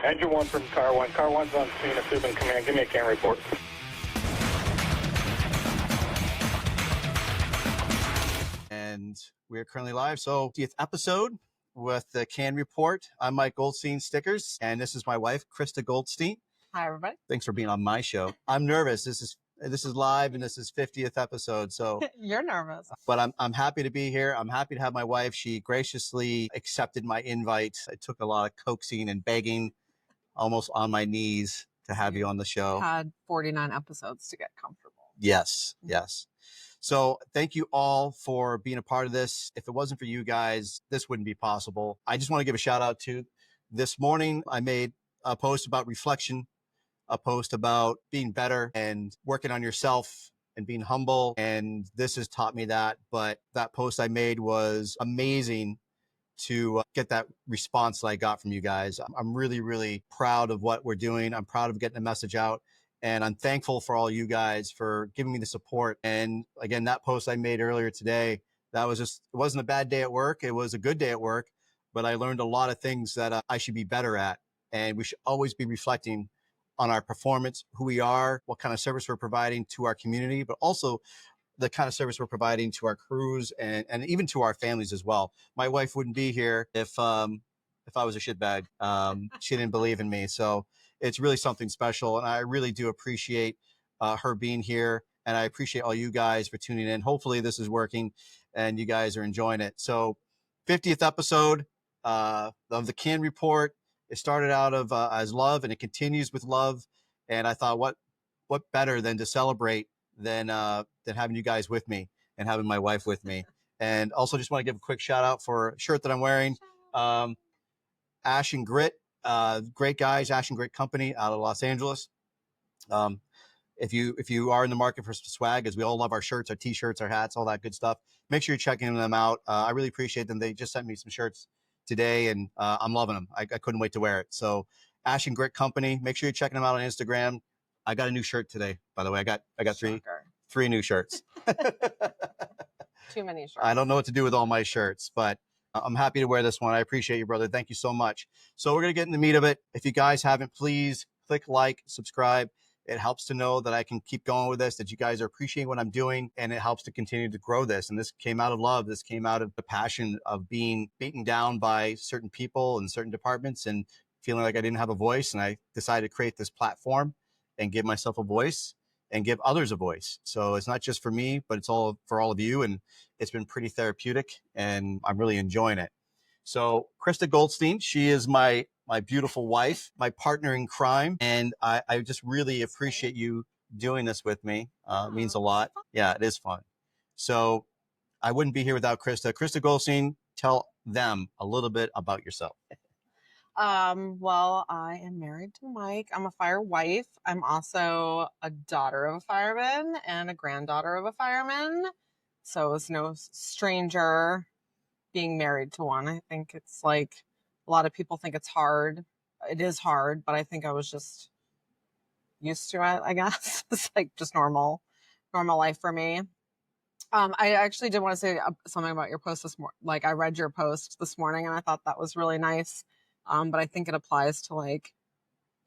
Engine 1 from car 1. Car 1's on scene at Subin Command. Give me a C.A.N report. And we're currently live. So 50th episode with the C.A.N report. I'm Mike Goldstein Stickers, and this is my wife, Krista Goldstein. Hi, everybody. Thanks for being on my show. I'm nervous. This is live, and this is 50th episode. So You're nervous. But I'm happy to be here. I'm happy to have my wife. She graciously accepted my invite. It took a lot of coaxing and begging, almost on my knees, to have you on the show. Had 49 episodes to get comfortable. Yes, yes. So thank you all for being a part of this. If it wasn't for you guys, this wouldn't be possible. I just want to give a shout out to this morning. I made a post about reflection, a post about being better and working on yourself and being humble. And this has taught me that. But that post I made was amazing to get that response that I got from you guys. I'm really, really proud of what we're doing. I'm proud of getting the message out. And I'm thankful for all you guys for giving me the support. And again, that post I made earlier today, that was just, it wasn't a bad day at work. It was a good day at work, but I learned a lot of things that I should be better at. And we should always be reflecting on our performance, who we are, what kind of service we're providing to our community, but also the kind of service we're providing to our crews and even to our families as well. My wife wouldn't be here if I was a shitbag. She didn't believe in me. So it's really something special. And I really do appreciate her being here. And I appreciate all you guys for tuning in. Hopefully this is working and you guys are enjoying it. So 50th episode of the C.A.N report. It started out of as love, and it continues with love. And I thought, what better than to celebrate than having you guys with me and having my wife with me. And also just want to give a quick shout out for a shirt that I'm wearing. Ash and Grit, great guys, Ash and Grit Company out of Los Angeles. If you are in the market for swag, as we all love our shirts, our t-shirts, our hats, all that good stuff, make sure you're checking them out. I really appreciate them. They just sent me some shirts today, and I'm loving them. I couldn't wait to wear it. So Ash and Grit Company, make sure you're checking them out on Instagram. I got a new shirt today, by the way. I got three new shirts. Too many shirts. I don't know what to do with all my shirts, but I'm happy to wear this one. I appreciate you, brother. Thank you so much. So we're going to get in the meat of it. If you guys haven't, please click like, subscribe. It helps to know that I can keep going with this, that you guys are appreciating what I'm doing, and it helps to continue to grow this. And this came out of love. This came out of the passion of being beaten down by certain people in certain departments and feeling like I didn't have a voice. And I decided to create this platform and give myself a voice and give others a voice. So it's not just for me, but it's all for all of you. And it's been pretty therapeutic, and I'm really enjoying it. So Krista Goldstein, she is my beautiful wife, my partner in crime. And I just really appreciate you doing this with me. It means a lot. Yeah, it is fun. So I wouldn't be here without Krista. Krista Goldstein, tell them a little bit about yourself. Well, I am married to Mike. I'm a fire wife. I'm also a daughter of a fireman and a granddaughter of a fireman. So it's no stranger being married to one. I think it's like a lot of people think it's hard. It is hard, but I think I was just used to it, I guess. It's like just normal life for me. I actually did want to say something about your post this morning. Like, I read your post this morning and I thought that was really nice. But I think it applies to like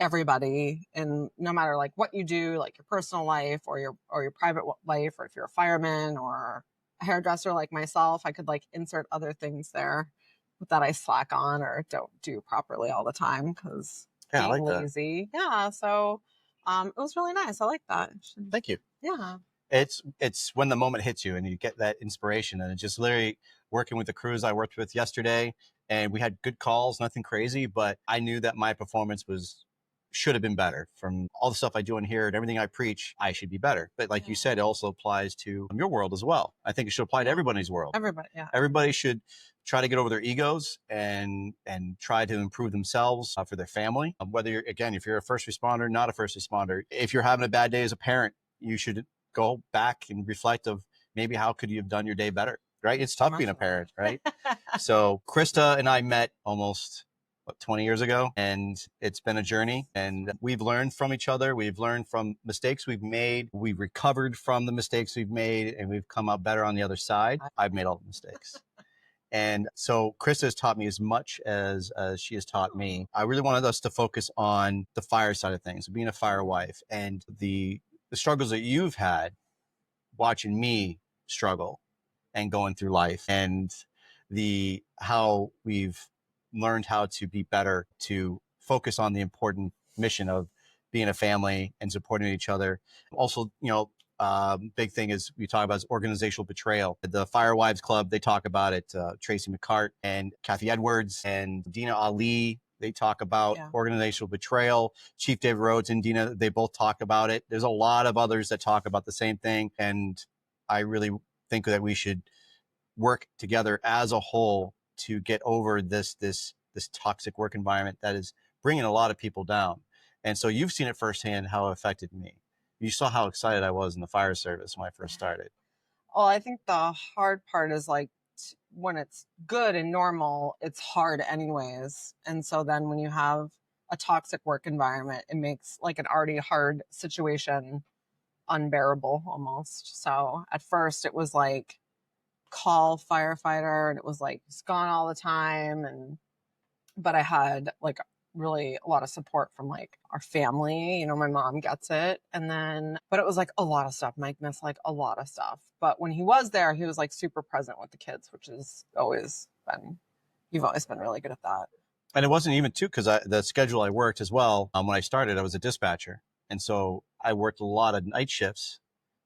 everybody, and no matter like what you do, like your personal life or your private life, or if you're a fireman or a hairdresser like myself, I could like insert other things there that I slack on or don't do properly all the time because being like lazy. That. Yeah. So it was really nice. I like that. Thank you. Yeah. It's when the moment hits you and you get that inspiration, and it's just literally working with the crews I worked with yesterday, and we had good calls, nothing crazy, but I knew that my performance should have been better. From all the stuff I do in here and everything I preach, I should be better. But like you said, it also applies to your world as well. I think it should apply to everybody's world. Everybody, yeah. Everybody should try to get over their egos and try to improve themselves for their family. Whether if you're a first responder, not a first responder, if you're having a bad day as a parent, you should go back and reflect of maybe how could you have done your day better, right? It's tough being a parent, right? So Krista and I met almost 20 years ago, and it's been a journey, and we've learned from each other. We've learned from mistakes we've made. We've recovered from the mistakes we've made, and we've come out better on the other side. I've made all the mistakes. And so Krista has taught me as much as she has taught me. I really wanted us to focus on the fire side of things, being a fire wife, and the struggles that you've had watching me struggle and going through life, and the how we've learned how to be better, to focus on the important mission of being a family and supporting each other. Also, big thing is we talk about is organizational betrayal. The Fire Wives Club, they talk about it. Tracy McCart and Kathy Edwards and Dina Ali, they talk about organizational betrayal. Chief David Rhodes and Dina, they both talk about it. There's a lot of others that talk about the same thing. And I really think that we should work together as a whole to get over this toxic work environment that is bringing a lot of people down. And so you've seen it firsthand how it affected me. You saw how excited I was in the fire service when I first started. Well, I think the hard part is like when it's good and normal, it's hard anyways. And so then when you have a toxic work environment, it makes like an already hard situation unbearable almost. So at first it was like call firefighter, and it was like it's gone all the time. But I had like really a lot of support from like our family. You know, my mom gets it. But it was like a lot of stuff. Mike missed like a lot of stuff. But when he was there, he was like super present with the kids, which is you've always been really good at that. And it wasn't even too, because the schedule I worked as well. When I started, I was a dispatcher. And so I worked a lot of night shifts.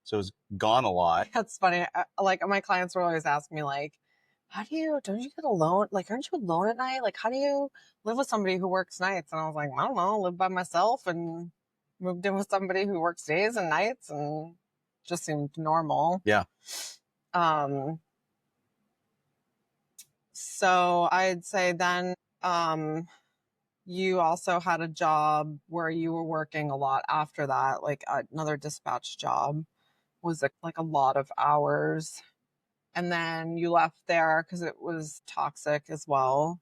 So it was gone a lot. That's funny. Like my clients were always asking me like, don't you get alone? Like, aren't you alone at night? Like, how do you live with somebody who works nights? And I was like, I don't know, live by myself and moved in with somebody who works days and nights, and just seemed normal. Yeah. So I'd say then, you also had a job where you were working a lot after that, like another dispatch job was like a lot of hours. And then you left there because it was toxic as well.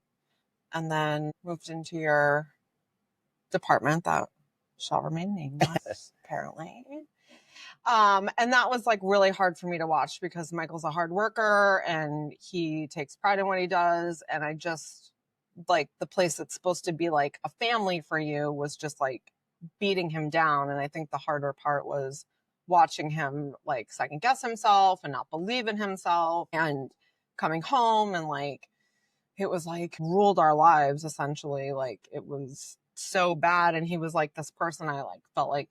And then moved into your department that shall remain nameless, apparently. And that was like really hard for me to watch because Michael's a hard worker and he takes pride in what he does. And I just like the place that's supposed to be like a family for you was just like beating him down. And I think the harder part was watching him like second guess himself and not believe in himself, and coming home and like it was like ruled our lives essentially. Like it was so bad. And he was like this person I like felt like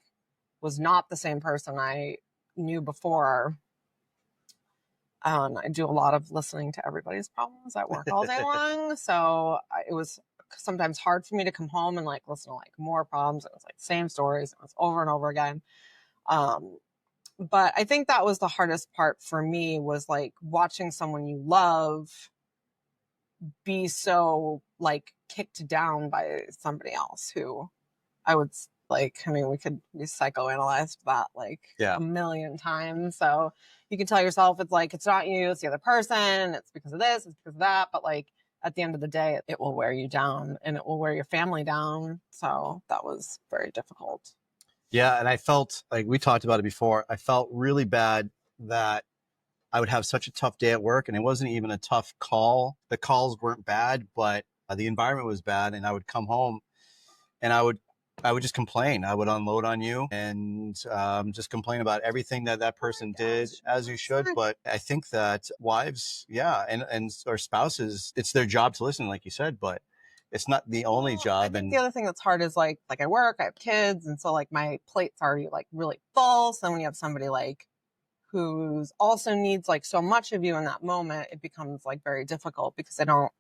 was not the same person I knew before. I do a lot of listening to everybody's problems at work all day long. So it was sometimes hard for me to come home and like listen to like more problems. It was like same stories. It was over and over again. But I think that was the hardest part for me, was like watching someone you love be so like kicked down by somebody else who I would like, I mean, we psychoanalyzed that like a million times. So you can tell yourself it's like, it's not you, it's the other person. It's because of this, it's because of that. But like at the end of the day, it will wear you down and it will wear your family down. So that was very difficult. Yeah. And I felt like we talked about it before. I felt really bad that I would have such a tough day at work, and it wasn't even a tough call. The calls weren't bad, but the environment was bad. And I would come home and I would just complain. I would unload on you and just complain about everything that person did, as you should. But I think that wives, and or spouses, it's their job to listen, like you said, but it's not the only job. And the other thing that's hard is like I work, I have kids, and so like my plate's already like really full. So when you have somebody like who's also needs like so much of you in that moment, it becomes like very difficult because I don't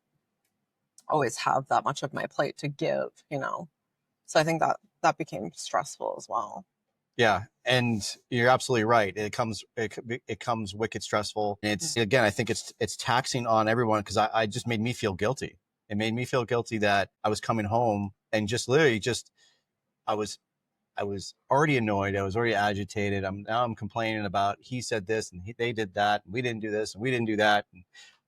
always have that much of my plate to give, you know. So I think that became stressful as well. Yeah. And you're absolutely right. It comes wicked stressful. And it's, again, I think it's taxing on everyone, because I just made me feel guilty. It made me feel guilty that I was coming home and just literally I was already annoyed. I was already agitated. Now I'm complaining about he said this and they did that. And we didn't do this and we didn't do that.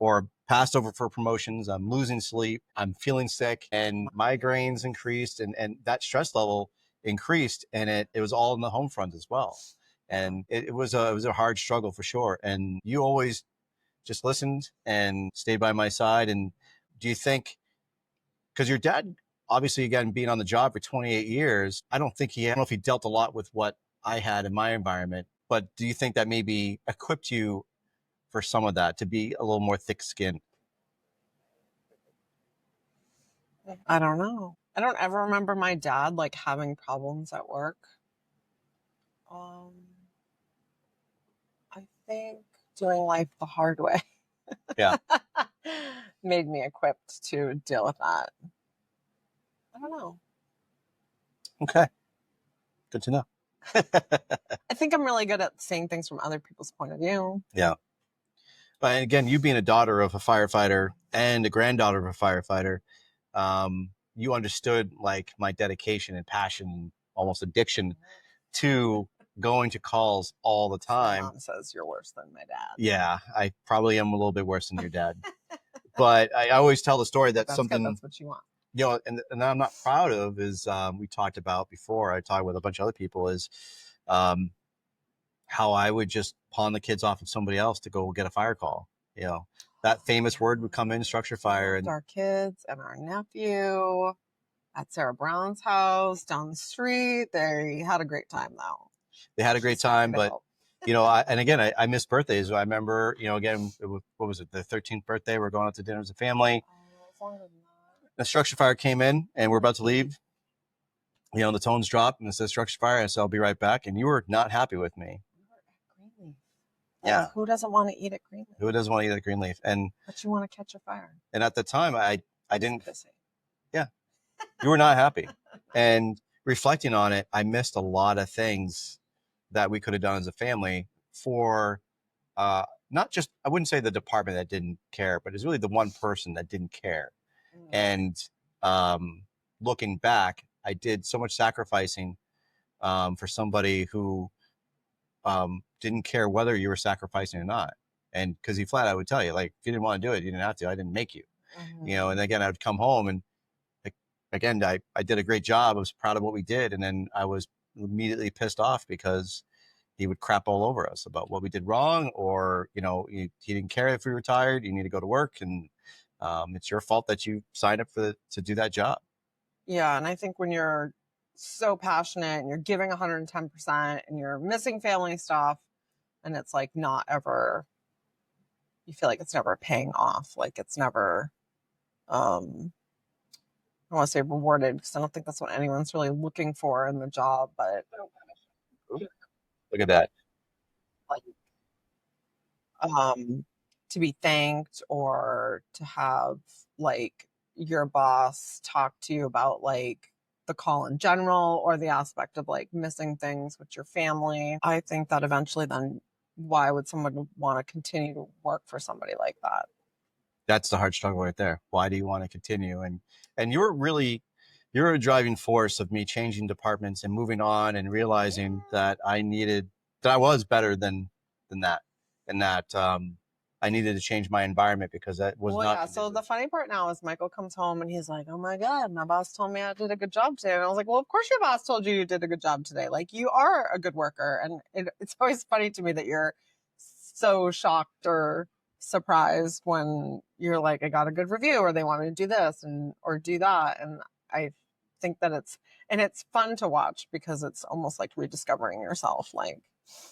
Or passed over for promotions. I'm losing sleep. I'm feeling sick, and migraines increased, and that stress level increased, and it was all in the home front as well. And it was a hard struggle for sure. And you always just listened and stayed by my side. And do you think, because your dad, obviously, again, being on the job for 28 years, I don't know if he dealt a lot with what I had in my environment, but do you think that maybe equipped you for some of that to be a little more thick skinned? I don't know. I don't ever remember my dad like having problems at work. I think doing life the hard way Yeah. made me equipped to deal with that. I don't know. Okay. Good to know. I think I'm really good at seeing things from other people's point of view. Yeah. But again, you being a daughter of a firefighter and a granddaughter of a firefighter, you understood like my dedication and passion, almost addiction to going to calls all the time. My mom says you're worse than my dad. Yeah, I probably am a little bit worse than your dad. But I always tell the story that That's something, good. That's what you want. you know, and I'm not proud of is we talked about before, I talked with a bunch of other people, is how I would just pawn the kids off of somebody else to go get a fire call. You know, that famous word would come in, structure fire. And our kids and our nephew at Sarah Brown's house down the street. They had a great time though. They had a great time, but you know, I miss birthdays. I remember, you know, again, what was it? The 13th birthday. We're going out to dinner as a family. The structure fire came in and we're about to leave. You know, the tones dropped and it says structure fire. I said, I'll be right back. And you were not happy with me. Yeah. Who doesn't want to eat at Greenleaf? Who doesn't want to eat at Greenleaf? But you want to catch a fire. And at the time, I didn't. Yeah. You were not happy. And reflecting on it, I missed a lot of things that we could have done as a family for not just, I wouldn't say the department that didn't care, but it's really the one person that didn't care. And looking back, I did so much sacrificing for somebody who didn't care whether you were sacrificing or not. And because he flat, I would tell you, like, if you didn't want to do it, you didn't have to. I didn't make you. You know, and again, I would come home and again, I did a great job. I was proud of what we did. And then I was immediately pissed off because he would crap all over us about what we did wrong, or, you know, he didn't care if we were tired, you need to go to work. And it's your fault that you signed up to do that job. Yeah. And I think when you're so passionate and you're giving 110% and you're missing family stuff and it's like not ever, you feel like it's never paying off. Like it's never, I want to say rewarded because I don't think that's what anyone's really looking for in the job, but look at that. Like, to be thanked or to have like your boss talk to you about like the call in general or the aspect of like missing things with your family. I think that eventually then why would someone want to continue to work for somebody like that? That's the hard struggle right there. Why do you want to continue? And you're a driving force of me changing departments and moving on and realizing that I was better than that. And that I needed to change my environment because that was not. Yeah. So the funny part now is Michael comes home and he's like, oh my God, my boss told me I did a good job today. And I was like, well, of course your boss told you did a good job today. Like you are a good worker. And it's always funny to me that you're so shocked or surprised when you're like, I got a good review or they want me to do this or do that. And I think that it's fun to watch because it's almost like rediscovering yourself. Like,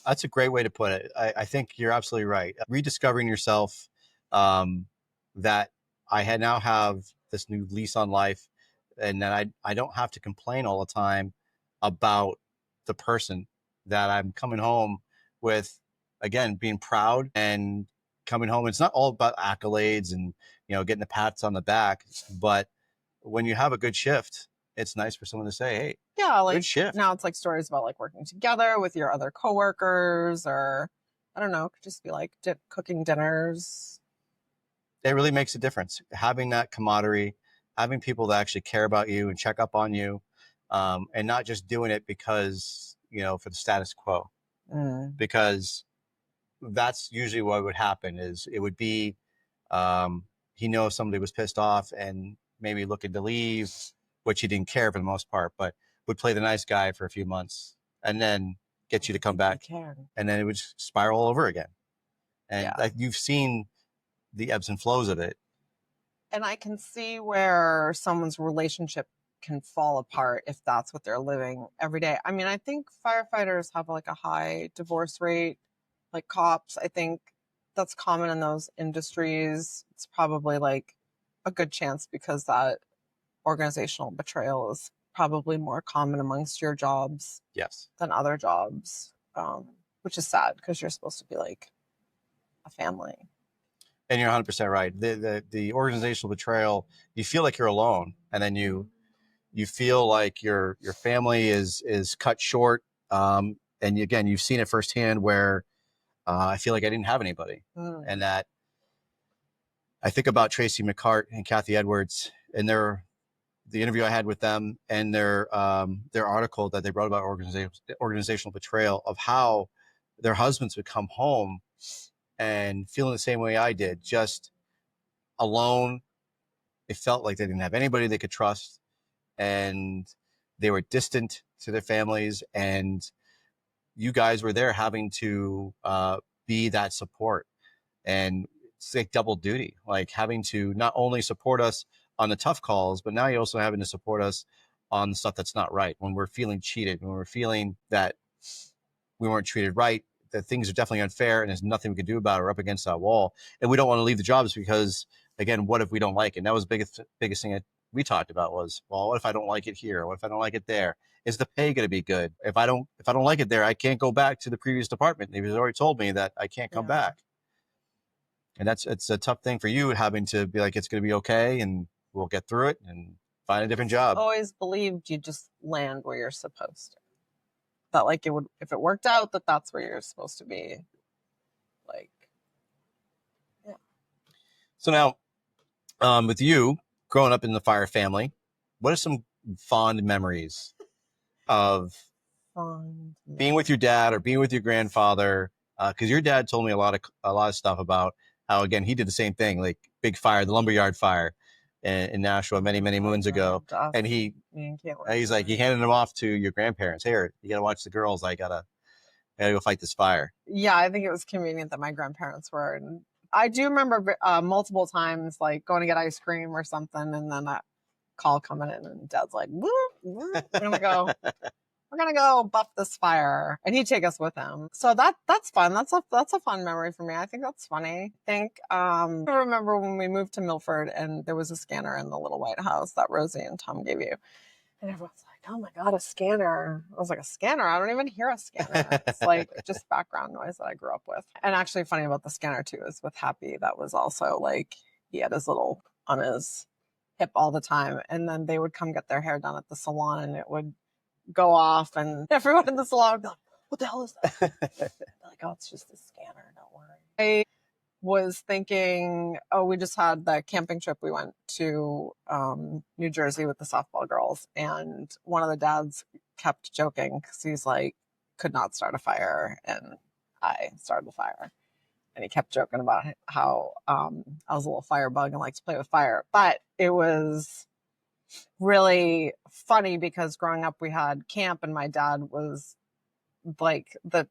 that's a great way to put it. I think you're absolutely right. Rediscovering yourself, that I now have this new lease on life and that I don't have to complain all the time about the person that I'm coming home with, again, being proud and coming home. It's not all about accolades and, you know, getting the pats on the back, but when you have a good shift, it's nice for someone to say, hey, yeah, like good shift. Now it's like stories about like working together with your other coworkers, or I don't know, it could just be like cooking dinners. It really makes a difference. Having that camaraderie, having people that actually care about you and check up on you, and not just doing it because, you know, for the status quo, because that's usually what would happen is it would be, he knows somebody was pissed off and maybe looking to leave, which he didn't care for the most part, but would play the nice guy for a few months and then get you to come back. And then it would spiral over again. And like you've seen the ebbs and flows of it. And I can see where someone's relationship can fall apart if that's what they're living every day. I mean, I think firefighters have like a high divorce rate, like cops. I think that's common in those industries. It's probably like a good chance because that organizational betrayal is probably more common amongst your jobs Yes. than other jobs, which is sad because you're supposed to be like a family. And you're 100% right. The organizational betrayal, you feel like you're alone, and then you feel like your family is cut short. And again, you've seen it firsthand where I feel like I didn't have anybody, and that I think about Tracy McCart and Kathy Edwards and the interview I had with them and their article that they wrote about organizational betrayal, of how their husbands would come home and feeling the same way I did, just alone. It felt like they didn't have anybody they could trust, and they were distant to their families. And you guys were there having to be that support, and it's like double duty, like having to not only support us on the tough calls, but now you're also having to support us on the stuff that's not right. When we're feeling cheated, when we're feeling that we weren't treated right, that things are definitely unfair and there's nothing we can do about it. We're up against that wall, and we don't want to leave the jobs because, again, what if we don't like it? And that was the biggest thing that we talked about was, well, what if I don't like it here? What if I don't like it there? Is the pay going to be good? If I don't like it there, I can't go back to the previous department. They've already told me that I can't come back. And it's a tough thing for you, having to be like, it's going to be okay, and we'll get through it and find a different job. I always believed you just land where you're supposed to. That like it would, if it worked out, that's where you're supposed to be. Like, yeah. So now, with you growing up in the fire family, what are some fond memories of being with your dad or being with your grandfather? Because your dad told me a lot of stuff about how, again, he did the same thing, like big fire, the lumberyard fire in Nashua many moons ago, and he's like, he handed them off to your grandparents. Here, you gotta watch the girls. I gotta go fight this fire. Yeah, I think it was convenient that my grandparents were. And I do remember multiple times like going to get ice cream or something, and then that call coming in, and Dad's like, "Whoop, whoop, we're gonna go buff this fire," and he'd take us with him. So that's fun. That's a fun memory for me. I think that's funny. I think I remember when we moved to Milford and there was a scanner in the little white house that Rosie and Tom gave you, and everyone's like, "Oh my God, a scanner!" I was like, "A scanner? I don't even hear a scanner. It's like just background noise that I grew up with." And actually, funny about the scanner too is with Happy. That was also like he had his little on his hip all the time, and then they would come get their hair done at the salon, and it would go off, and everyone in the salon would be like, "What the hell is that?" Like, "Oh, it's just a scanner. Don't worry." I was thinking, we just had the camping trip. We went to New Jersey with the softball girls, and one of the dads kept joking because he's like, could not start a fire, and I started the fire. And he kept joking about how I was a little firebug and liked to play with fire. But it was really funny because growing up we had camp, and my dad was like what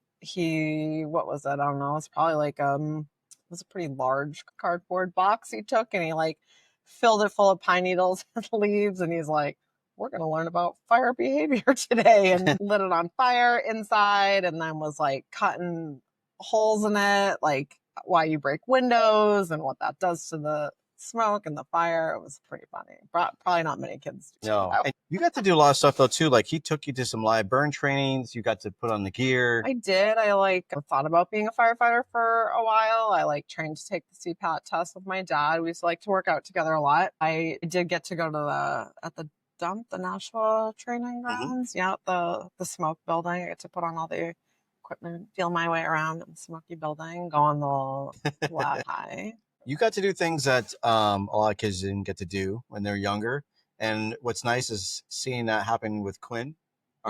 was it? I don't know. It was probably like it was a pretty large cardboard box he took, and he like filled it full of pine needles and leaves, and he's like, "We're gonna learn about fire behavior today," and lit it on fire inside, and then was like cutting holes in it, like why you break windows and what that does to the smoke and the fire. It was pretty funny. Probably not many kids do. No. And you got to do a lot of stuff though too. Like he took you to some live burn trainings. You got to put on the gear. I did. I thought about being a firefighter for a while. I trained to take the CPAT test with my dad. We used to like to work out together a lot. I did get to go to the dump, the Nashua training grounds. Mm-hmm. Yeah, the smoke building. I get to put on all the equipment, feel my way around in the smoky building, go on the lat high. You got to do things that a lot of kids didn't get to do when they're younger. And what's nice is seeing that happen with Quinn.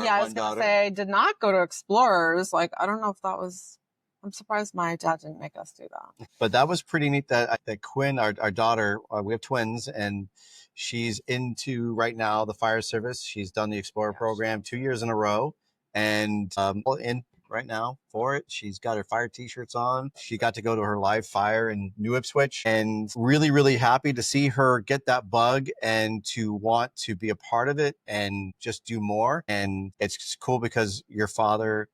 Yeah, I was going to say, I did not go to Explorers. I don't know if that was, I'm surprised my dad didn't make us do that. But that was pretty neat that Quinn, our daughter, we have twins, and she's into right now the fire service. She's done the Explorer program 2 years in a row. And in right now for it. She's got her fire t-shirts on. She got to go to her live fire in New Ipswich, and really, really happy to see her get that bug and to want to be a part of it and just do more. And it's just cool because your father,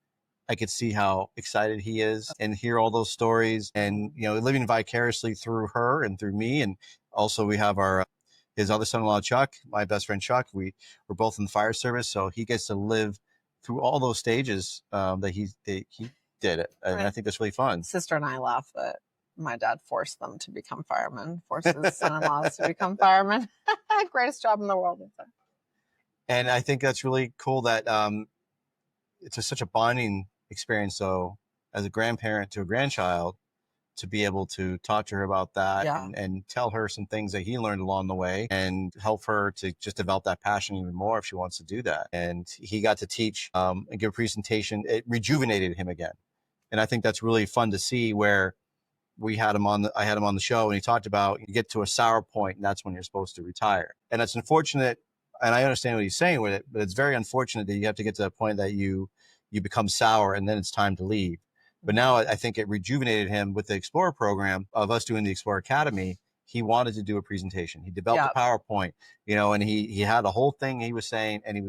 I could see how excited he is and hear all those stories and, living vicariously through her and through me. And also we have his other son-in-law, Chuck, my best friend, Chuck. We're both in the fire service. So he gets to live through all those stages that he did it. And Right. I think that's really fun. Sister and I laugh that my dad forced them to become firemen, forced his son-in-laws to become firemen. Greatest job in the world. And I think that's really cool that it's such a bonding experience. So as a grandparent to a grandchild, to be able to talk to her about that and tell her some things that he learned along the way and help her to just develop that passion even more if she wants to do that. And he got to teach and give a presentation. It rejuvenated him again. And I think that's really fun to see where I had him on the show and he talked about you get to a sour point and that's when you're supposed to retire. And it's unfortunate. And I understand what he's saying with it, but it's very unfortunate that you have to get to the point that you become sour and then it's time to leave. But now I think it rejuvenated him with the Explorer program of us doing the Explorer Academy. He wanted to do a presentation. He developed a PowerPoint, and he had a whole thing he was saying, and he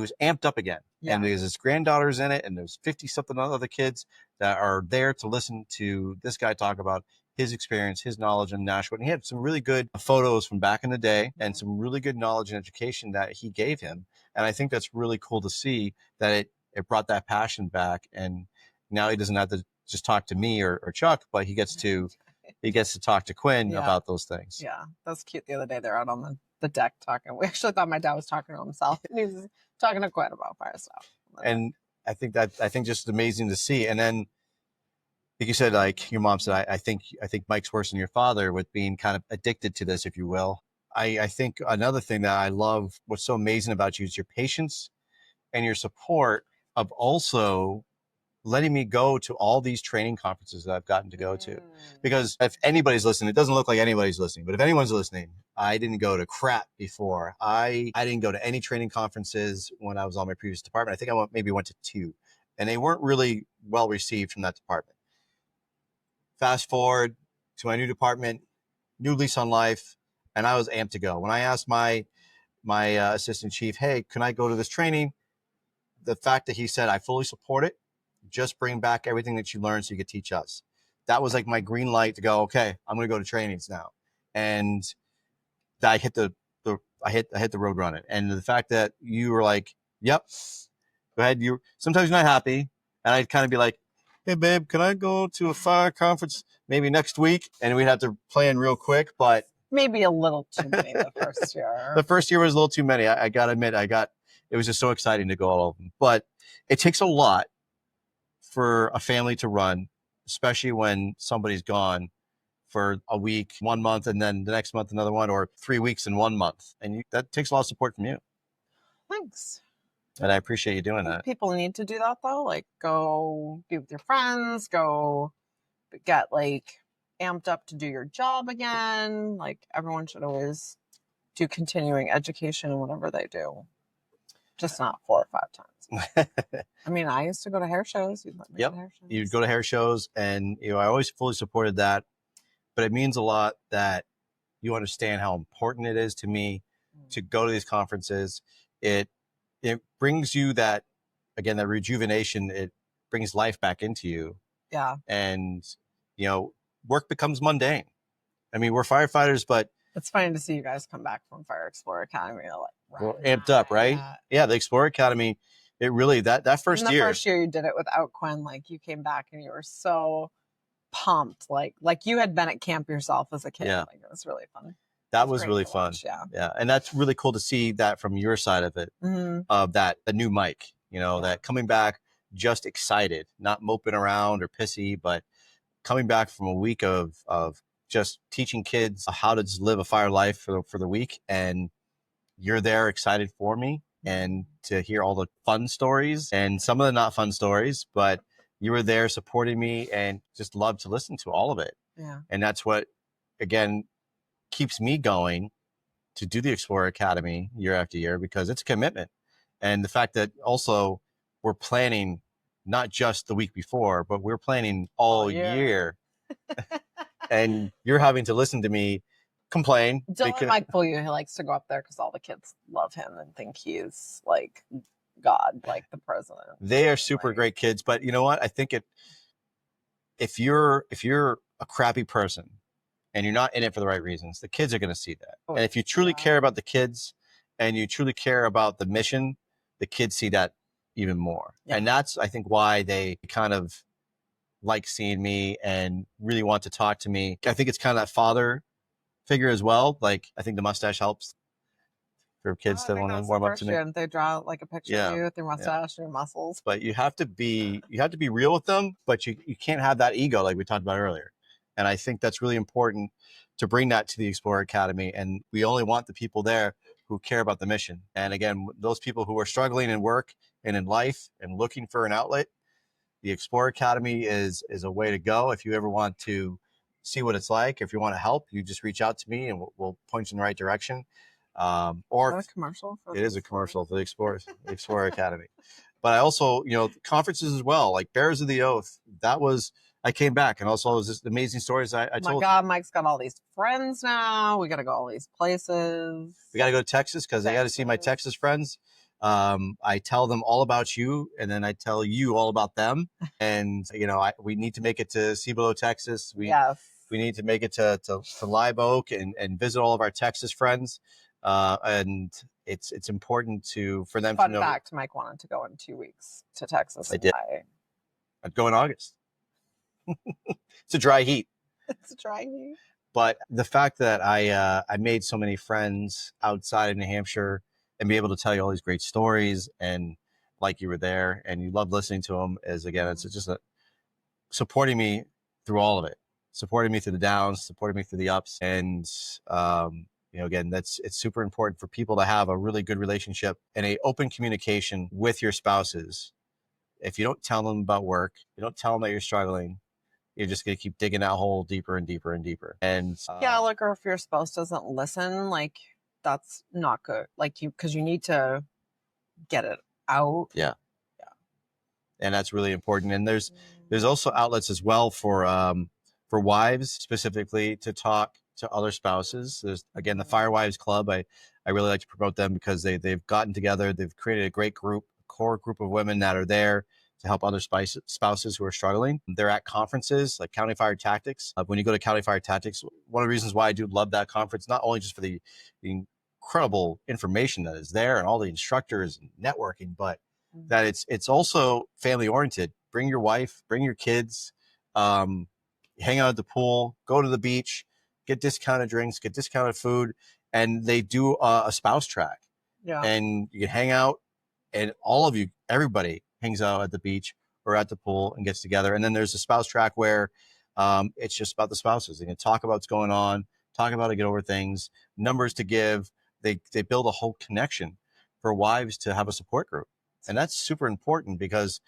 was amped up again. Yeah. And there's his granddaughters in it, and there's 50 something other kids that are there to listen to this guy talk about his experience, his knowledge in Nashua. And he had some really good photos from back in the day and some really good knowledge and education that he gave him. And I think that's really cool to see that it brought that passion back. And now he doesn't have to just talk to me or Chuck, but he gets to talk to Quinn about those things. Yeah, that's cute. The other day they're out on the deck talking. We actually thought my dad was talking to himself, and he was talking to Quinn about fire stuff. And I think just amazing to see. And then, like you said, like your mom said, I think Mike's worse than your father with being kind of addicted to this, if you will. I think another thing that I love, what's so amazing about you is your patience and your support of also letting me go to all these training conferences that I've gotten to go to. Because if anybody's listening, it doesn't look like anybody's listening, but if anyone's listening, I didn't go to crap before. I didn't go to any training conferences when I was on my previous department. I think I maybe went to 2, and they weren't really well received from that department. Fast forward to my new department, new lease on life, and I was amped to go. When I asked my assistant chief, hey, can I go to this training? The fact that he said, I fully support it. Just bring back everything that you learned so you could teach us. That was like my green light to go, okay, I'm going to go to trainings now. And I hit the road running. And the fact that you were like, yep, go ahead. Sometimes you're not happy. And I'd kind of be like, hey babe, can I go to a fire conference maybe next week? And we'd have to plan real quick, but maybe a little too many the first year. The first year was a little too many. I got to admit, it was just so exciting to go all of them. But it takes a lot for a family to run, especially when somebody's gone for a week, 1 month, and then the next month another one, or 3 weeks in 1 month. And that takes a lot of support from you. Thanks. And I appreciate you doing that. People need to do that though. Like go be with your friends, go get amped up to do your job again. Like everyone should always do continuing education in whatever they do. Just not 4 or 5 times. I mean, I used to go to hair shows. You'd let me go to hair shows. You'd go to hair shows, and I always fully supported that. But it means a lot that you understand how important it is to me to go to these conferences. It brings you that rejuvenation. It brings life back into you. Yeah. And work becomes mundane. I mean, we're firefighters, but it's funny to see you guys come back from Fire Explorer Academy. We're amped up, right? Yeah, the Explorer Academy, it really, that first year. The first year you did it without Quinn, you came back and you were so pumped. Like you had been at camp yourself as a kid. Yeah. It was really fun. That was really fun. Yeah. And that's really cool to see that from your side of it, of the new Mike, that coming back just excited, not moping around or pissy, but coming back from a week of just teaching kids how to just live a fire life for the week. And you're there excited for me and to hear all the fun stories and some of the not fun stories, but you were there supporting me and just loved to listen to all of it. Yeah. And that's what, again, keeps me going to do the Explorer Academy year after year, because it's a commitment. And the fact that also we're planning not just the week before, but we're planning all year. And you're having to listen to me complain. Don't let Mike fool you. He likes to go up there because all the kids love him and think he's like God, like the president. They are super great kids, but you know what? I think if you're a crappy person and you're not in it for the right reasons, the kids are going to see that. And if you truly care about the kids and you truly care about the mission, the kids see that even more. Yeah. And that's, I think, why they kind of like seeing me and really want to talk to me. I think it's kind of that father figure as well. Like, I think the mustache helps for kids to want to warm up to me. They draw like a picture of you with your mustache and your muscles. But you have to be real with them, but you can't have that ego like we talked about earlier. And I think that's really important to bring that to the Explorer Academy. And we only want the people there who care about the mission. And again, those people who are struggling in work and in life and looking for an outlet, the Explorer Academy is a way to go. If you ever want to see what it's like, if you want to help, you just reach out to me and we'll point you in the right direction. Or is that a commercial? It is a commercial for the Explorer Academy. But I also, conferences as well, like Bearers of the Oath. I came back, and also it was just amazing stories I told. Oh my God, Mike's got all these friends now. We got to go all these places. We got to go to Texas because I got to see my Texas friends. I tell them all about you, and then I tell you all about them. And we need to make it to Cibolo, Texas. We need to make it to Live Oak and visit all of our Texas friends. And it's important for them to know. Fun fact: Mike wanted to go in 2 weeks to Texas. I did. I'd go in August. It's a dry heat. It's a dry heat. But the fact that I made so many friends outside of New Hampshire and be able to tell you all these great stories and like you were there and you love listening to them is, again, it's just supporting me through all of it, supporting me through the downs, supporting me through the ups. And, again, it's super important for people to have a really good relationship and a open communication with your spouses. If you don't tell them about work, you don't tell them that you're struggling, you're just going to keep digging that hole deeper and deeper and deeper. And or if your spouse doesn't listen, like that's not good. Like because you need to get it out. Yeah. And that's really important. And there's also outlets as well for wives specifically to talk to other spouses. There's, again, the Fire Wives Club. I really like to promote them because they've gotten together. They've created a great core group of women that are there to help other spouses who are struggling. They're at conferences like County Fire Tactics. When you go to County Fire Tactics, one of the reasons why I do love that conference, not only just for the incredible information that is there and all the instructors and networking, but that it's also family oriented. Bring your wife, bring your kids, hang out at the pool, go to the beach, get discounted drinks, get discounted food, and they do a spouse track. Yeah. And you can hang out, and everybody hangs out at the beach or at the pool and gets together. And then there's a spouse track where it's just about the spouses. They can talk about what's going on, talk about how to get over things, numbers to give. They build a whole connection for wives to have a support group. And that's super important because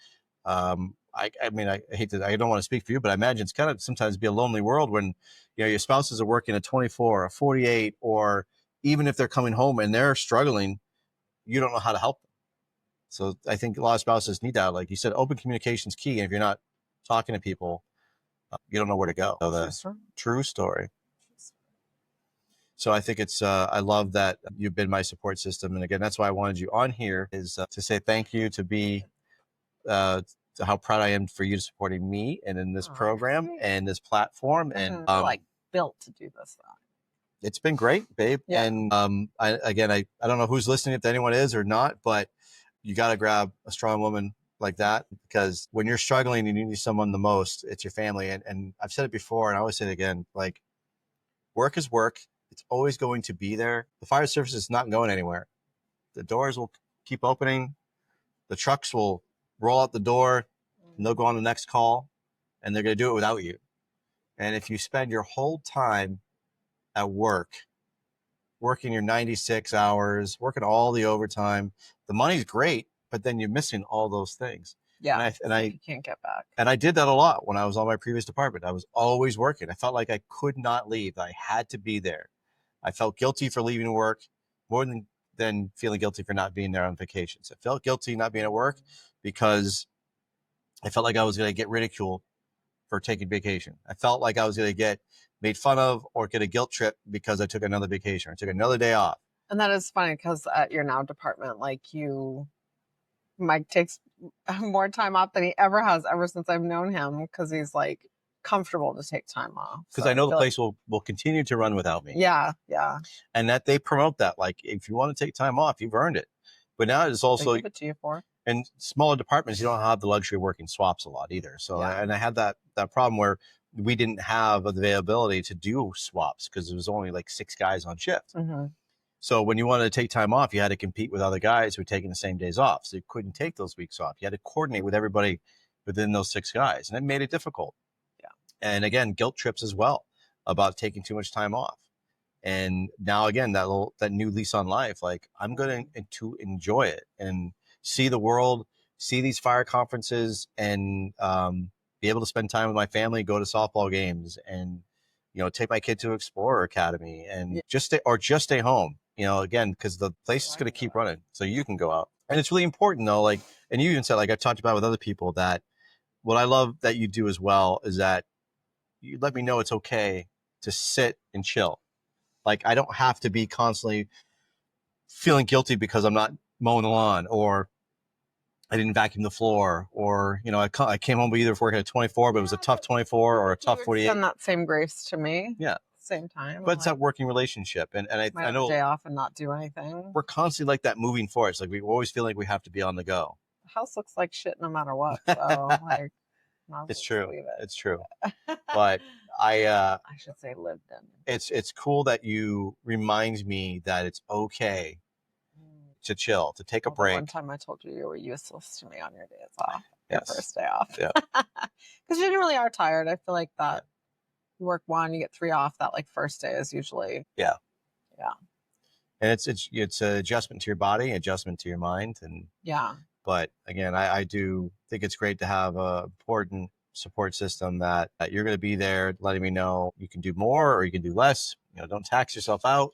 I don't want to speak for you, but I imagine it's kind of sometimes be a lonely world when your spouses are working a 24, a 48, or even if they're coming home and they're struggling, you don't know how to help them. So I think a lot of spouses need that. Like you said, open communication is key. And if you're not talking to people, you don't know where to go. So true story. So I think I love that you've been my support system. And again, that's why I wanted you on here, is to say thank you, to how proud I am for you supporting me and in this program and this platform. And built to do this stuff. It's been great, babe. Yeah. And I don't know who's listening, if anyone is or not, but you got to grab a strong woman like that, because when you're struggling and you need someone the most, it's your family. And I've said it before and I always say it again, like, work is work. It's always going to be there. The fire service is not going anywhere. The doors will keep opening. The trucks will roll out the door and they'll go on the next call, and they're going to do it without you. And if you spend your whole time at work, working your 96 hours, working all the overtime, the money's great, but then you're missing all those things. Yeah. And you can't get back. And I did that a lot when I was on my previous department. I was always working. I felt like I could not leave. I had to be there. I felt guilty for leaving work more than feeling guilty for not being there on vacations. I felt guilty not being at work because I felt like I was going to get ridiculed for taking vacation. I felt like I was going to get made fun of or get a guilt trip because I took another vacation or took another day off. And that is funny because at your now department, like Mike takes more time off than he ever has ever since I've known him because he's like comfortable to take time off. Because So I know the feel place will continue to run without me. yeah. And that they promote that. Like, if you want to take time off, you've earned it. But now it's They also, give it to you for. in smaller departments, you don't have the luxury of working swaps a lot either. So, Yeah. and I had that problem where we didn't have the availability to do swaps because there was only like 6 guys on shift. Mm-hmm. So when you wanted to take time off, you had to compete with other guys who were taking the same days off. So you couldn't take those weeks off. You had to coordinate with everybody within those 6 guys, and it made it difficult. Yeah. And again, guilt trips as well about taking too much time off. And now again, that new lease on life, like I'm going to enjoy it and see the world, see these fire conferences, and be able to spend time with my family, go to softball games, and take my kid to Explorer Academy, and just stay home. Again, because the place is going to keep running, so you can go out. And it's really important though, like, and you even said, like I've talked about with other people, that what I love that you do as well is that you let me know it's okay to sit and chill. Like I don't have to be constantly feeling guilty because I'm not mowing the lawn, or I didn't vacuum the floor, or I came home either working at 24, but it was a tough 24 or a tough 48. Send that same grace to me. Yeah. Same time. But it's that working relationship. And I know day off and not do anything. We're constantly like that moving forward. It's like we always feel like we have to be on the go. The house looks like shit no matter what. So like it's true. It's true. But I should say lived in. It's cool that you remind me that it's okay to chill, to take a break. One time I told you were useless to me on your days off. Yes. Your first day off. Yeah. Because you generally are tired. I feel like that. You work 1, you get 3 off. That like first day is usually. Yeah. Yeah. And it's an adjustment to your body, adjustment to your mind, and yeah. But again, I do think it's great to have a important support system that you're going to be there, letting me know you can do more or you can do less. Don't tax yourself out.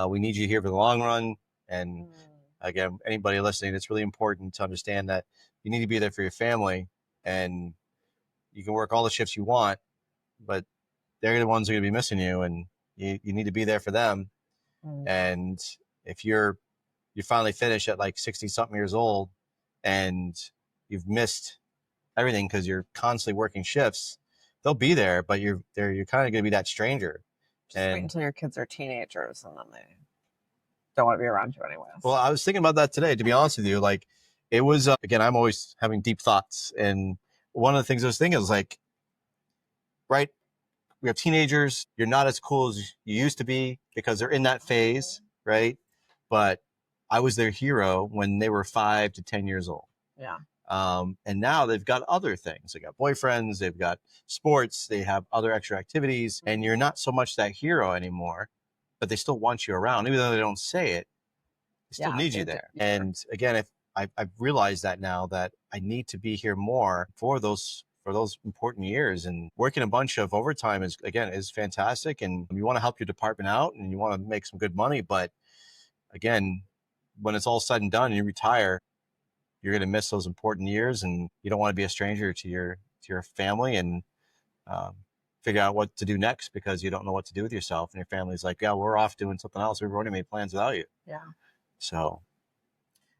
We need you here for the long run. And again, anybody listening, it's really important to understand that you need to be there for your family, and you can work all the shifts you want, but they're the ones who are going to be missing you, and you need to be there for them. And if you finally finish at like 60 something years old and you've missed everything because you're constantly working shifts, they'll be there, but you're kind of going to be that stranger. Just wait until your kids are teenagers and then they don't want to be around you anyway. Well, I was thinking about that today, to be honest with you. Like, it was, again, I'm always having deep thoughts. And one of the things I was thinking is like, right, we have teenagers. You're not as cool as you used to be because they're in that phase, right? But I was their hero when they were 5 to 10 years old. Yeah. And now they've got other things. They got boyfriends, they've got sports, they have other extra activities, and you're not so much that hero anymore, but they still want you around. Even though they don't say it, they still need you there. And again, if I've realized that now, that I need to be here more for those important years. And working a bunch of overtime is fantastic. And you want to help your department out and you want to make some good money. But again, when it's all said and done and you retire, you're going to miss those important years, and you don't want to be a stranger to your family and figure out what to do next because you don't know what to do with yourself. And your family's like, yeah, we're off doing something else. We've already made plans without you. Yeah. So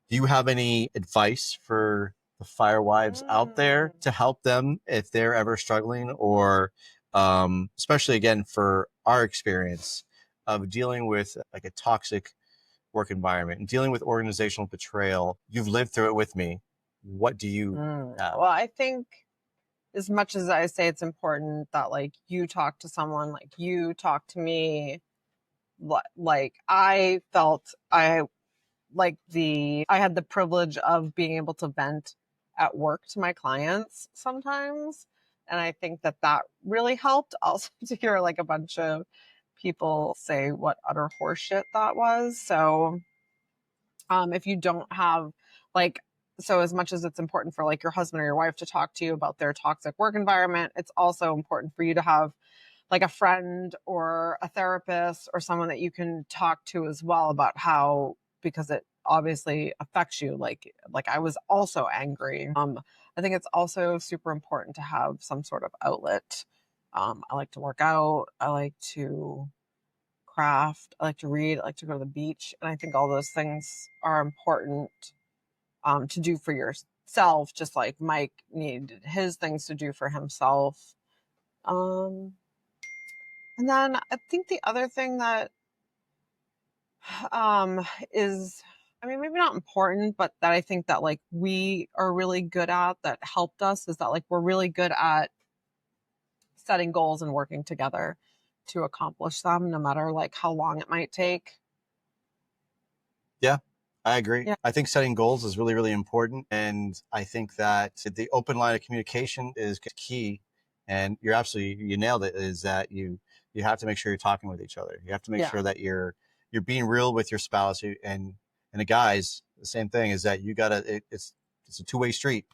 do you have any advice for the fire wives out there to help them if they're ever struggling, or especially again for our experience of dealing with like a toxic work environment and dealing with organizational betrayal? You've lived through it with me. What do you have? Well, I think as much as I say it's important that like you talk to someone, like you talk to me, like I felt I had the privilege of being able to vent at work to my clients sometimes. And I think that really helped. Also to hear like a bunch of people say what utter horseshit that was. So if you don't have so as much as it's important for like your husband or your wife to talk to you about their toxic work environment, it's also important for you to have like a friend or a therapist or someone that you can talk to as well about how, because obviously affects you. Like I was also angry. I think it's also super important to have some sort of outlet. I like to work out. I like to craft. I like to read. I like to go to the beach. And I think all those things are important to do for yourself, just like Mike needed his things to do for himself. Um, and then I think the other thing that is, I mean, maybe not important, but that I think that like we are really good at, that helped us, is that like we're really good at setting goals and working together to accomplish them, no matter like how long it might take. Yeah, I agree. Yeah. I think setting goals is really, really important. And I think that the open line of communication is key. And you nailed it, is that you have to make sure you're talking with each other. You have to make Yeah. sure that you're being real with your spouse. And the guys, the same thing, is that it's a two-way street.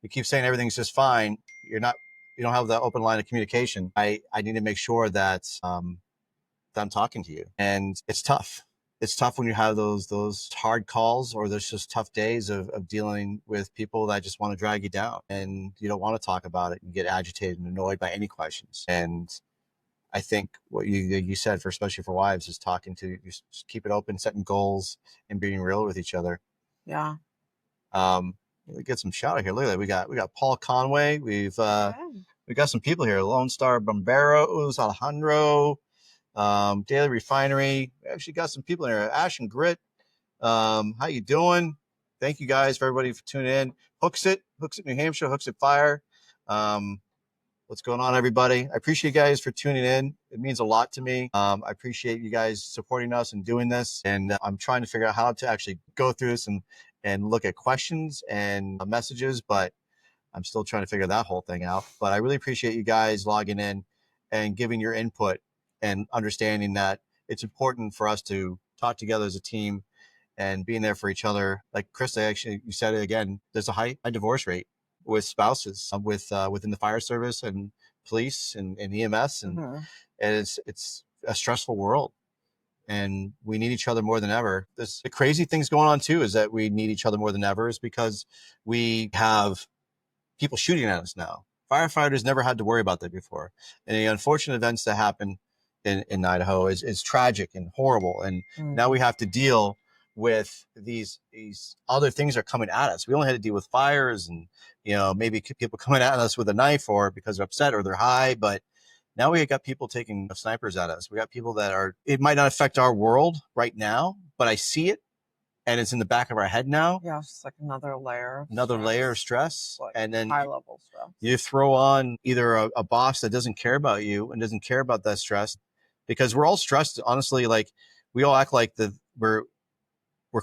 You keep saying everything's just fine. You don't have the open line of communication. I need to make sure that that I'm talking to you. And it's tough. It's tough when you have those hard calls, or there's just tough days of dealing with people that just want to drag you down, and you don't want to talk about it. You get agitated and annoyed by any questions. And I think what you said, especially for wives, is just keep it open, setting goals, and being real with each other. Yeah. We get some shout out here. Look at that. We got Paul Conway. We got some people here. Lone Star Bomberos, Alejandro, Daily Refinery. We actually got some people in here. Ash and Grit. How you doing? Thank you guys for everybody for tuning in. Hooks it, New Hampshire, Hooks it Fire. What's going on, everybody? I appreciate you guys for tuning in. It means a lot to me. I appreciate you guys supporting us and doing this. And I'm trying to figure out how to actually go through this and look at questions and messages, but I'm still trying to figure that whole thing out. But I really appreciate you guys logging in and giving your input and understanding that it's important for us to talk together as a team and being there for each other. Like Krista, actually, you said it again, there's a high divorce rate with spouses within the fire service and police and EMS. And it's a stressful world. And we need each other more than ever. The crazy things going on too is that we need each other more than ever is because we have people shooting at us now. Firefighters never had to worry about that before. And the unfortunate events that happen in Idaho is tragic and horrible. And now we have to deal with these other things that are coming at us. We only had to deal with fires and, maybe people coming at us with a knife or because they're upset or they're high. But now we got people taking snipers at us. We got people it might not affect our world right now, but I see it. And it's in the back of our head now. Yeah, it's just like another layer of stress. Like and then high level stress. You throw on either a boss that doesn't care about you and doesn't care about that stress, because we're all stressed. Honestly, like we all act like we're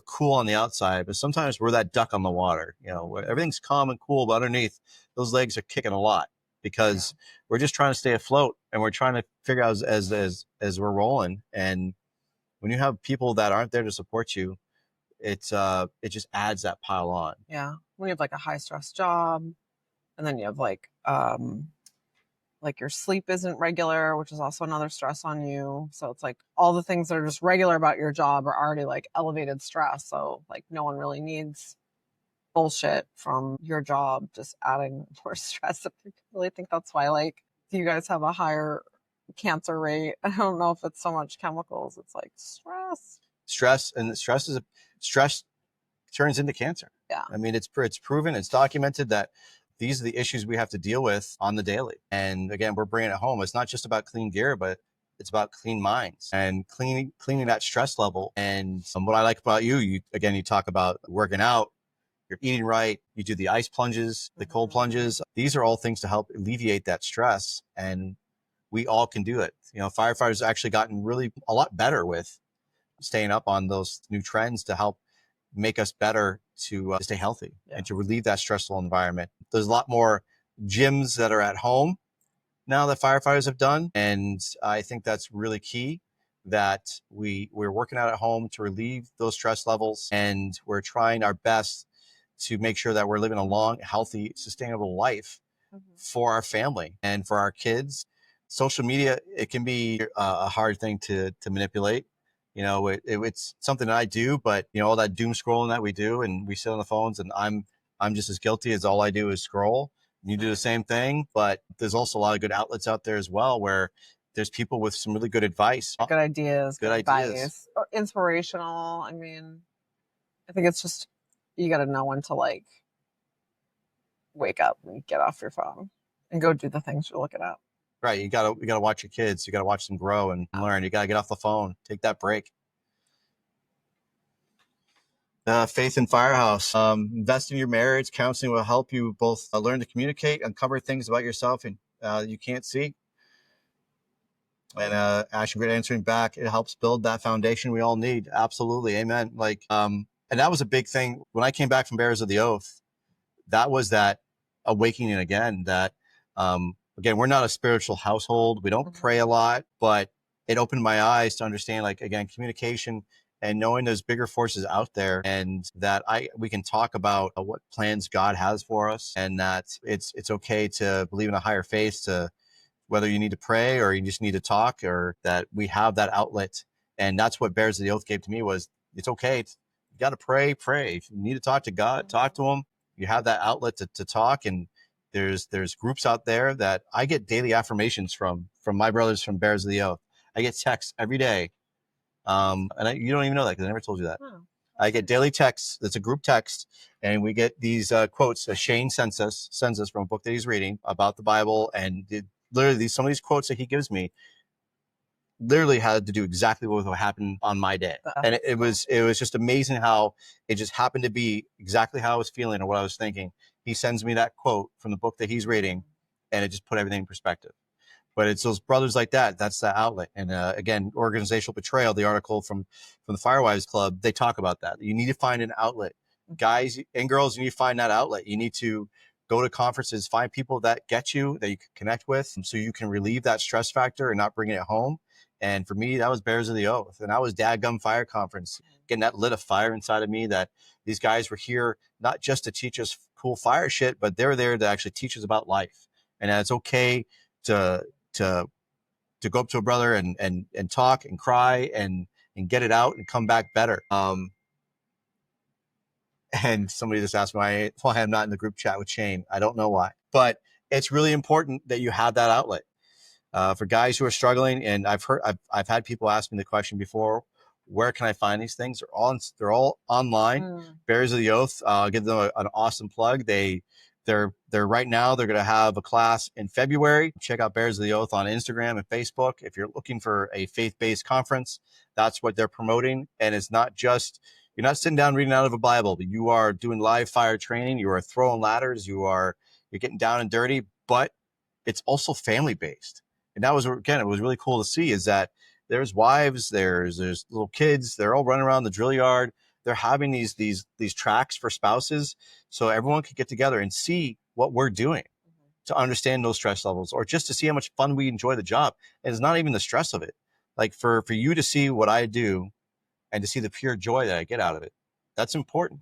cool on the outside, but sometimes we're that duck on the water. Where everything's calm and cool, but underneath those legs are kicking a lot because we're just trying to stay afloat and we're trying to figure out as we're rolling. And when you have people that aren't there to support you, it just adds that pile on. Yeah. When you have like a high stress job, and then you have like your sleep isn't regular, which is also another stress on you. So it's like all the things that are just regular about your job are already like elevated stress. So like no one really needs bullshit from your job just adding more stress. I really think that's why like you guys have a higher cancer rate. I don't know if it's so much chemicals. It's like stress. Stress turns into cancer. Yeah. I mean, it's proven, it's documented that these are the issues we have to deal with on the daily. And again, we're bringing it home. It's not just about clean gear, but it's about clean minds and cleaning that stress level. And what I like about you talk about working out, you're eating right, you do the ice plunges, the cold plunges. These are all things to help alleviate that stress. And we all can do it. Firefighters have actually gotten really a lot better with staying up on those new trends to help make us better to stay healthy and to relieve that stressful environment. There's a lot more gyms that are at home now that firefighters have done. And I think that's really key, that we're working out at home to relieve those stress levels. And we're trying our best to make sure that we're living a long, healthy, sustainable life for our family and for our kids. Social media, it can be a hard thing to manipulate. It's something that I do, but all that doom scrolling that we do, and we sit on the phones, and I'm just as guilty as all I do is scroll. You do the same thing, but there's also a lot of good outlets out there as well, where there's people with some really good advice. Good ideas, Good advice, ideas. or inspirational. I mean, I think it's just, you got to know when to like wake up and get off your phone and go do the things you're looking at. Right. You gotta watch your kids. You gotta watch them grow and learn. You gotta get off the phone. Take that break. Faith in Firehouse. Invest in your marriage. Counseling will help you both learn to communicate, uncover things about yourself and you can't see. And Ash, great answering back. It helps build that foundation we all need. Absolutely. Amen. And that was a big thing when I came back from Bearers of the Oath. That was that awakening again, that again, we're not a spiritual household. We don't pray a lot, but it opened my eyes to understand, like, again, communication and knowing there's bigger forces out there, and that we can talk about what plans God has for us, and that it's okay to believe in a higher faith, to whether you need to pray or you just need to talk, or that we have that outlet. And that's what Bears of the Oath gave to me, was it's okay. You got to pray. If you need to talk to God, talk to him. You have that outlet to talk. And there's groups out there that I get daily affirmations from my brothers from Bears of the Oath. I get texts every day. And you don't even know that, because I never told you that. Oh. I get daily texts. It's a group text, and we get these quotes. C.A.N. sends us from a book that he's reading about the Bible, and literally some of these quotes that he gives me literally had to do exactly what happened on my day. And it was just amazing how it just happened to be exactly how I was feeling or what I was thinking. He sends me that quote from the book that he's reading, and it just put everything in perspective. But it's those brothers like that. That's the outlet. And again, organizational betrayal, the article from the Firewives Club, they talk about that. You need to find an outlet. Guys and girls, you need to find that outlet. You need to go to conferences, find people that get you, that you can connect with, so you can relieve that stress factor and not bring it home. And for me, that was Bears of the Oath. And I was Dadgum Fire Conference, getting that lit a fire inside of me, that these guys were here not just to teach us cool fire shit, but they were there to actually teach us about life. And it's okay to go up to a brother and talk and cry and get it out and come back better. And somebody just asked me why I'm not in the group chat with Shane. I don't know why, but it's really important that you have that outlet. For guys who are struggling, and I've had people ask me the question before, where can I find these things? They're all online. Bears of the Oath, I'll give them an awesome plug. They're right now, they're going to have a class in February. Check out Bears of the Oath on Instagram and Facebook. If you're looking for a faith-based conference, that's what they're promoting. And it's not just, you're not sitting down reading out of a Bible, but you are doing live fire training. You are throwing ladders. You're getting down and dirty, but it's also family-based. And that was, again, it was really cool to see, is that there's wives, there's little kids, they're all running around the drill yard. They're having these tracks for spouses, so everyone could get together and see what we're doing, to understand those stress levels, or just to see how much fun we enjoy the job. And it's not even the stress of it. Like for you to see what I do and to see the pure joy that I get out of it, that's important.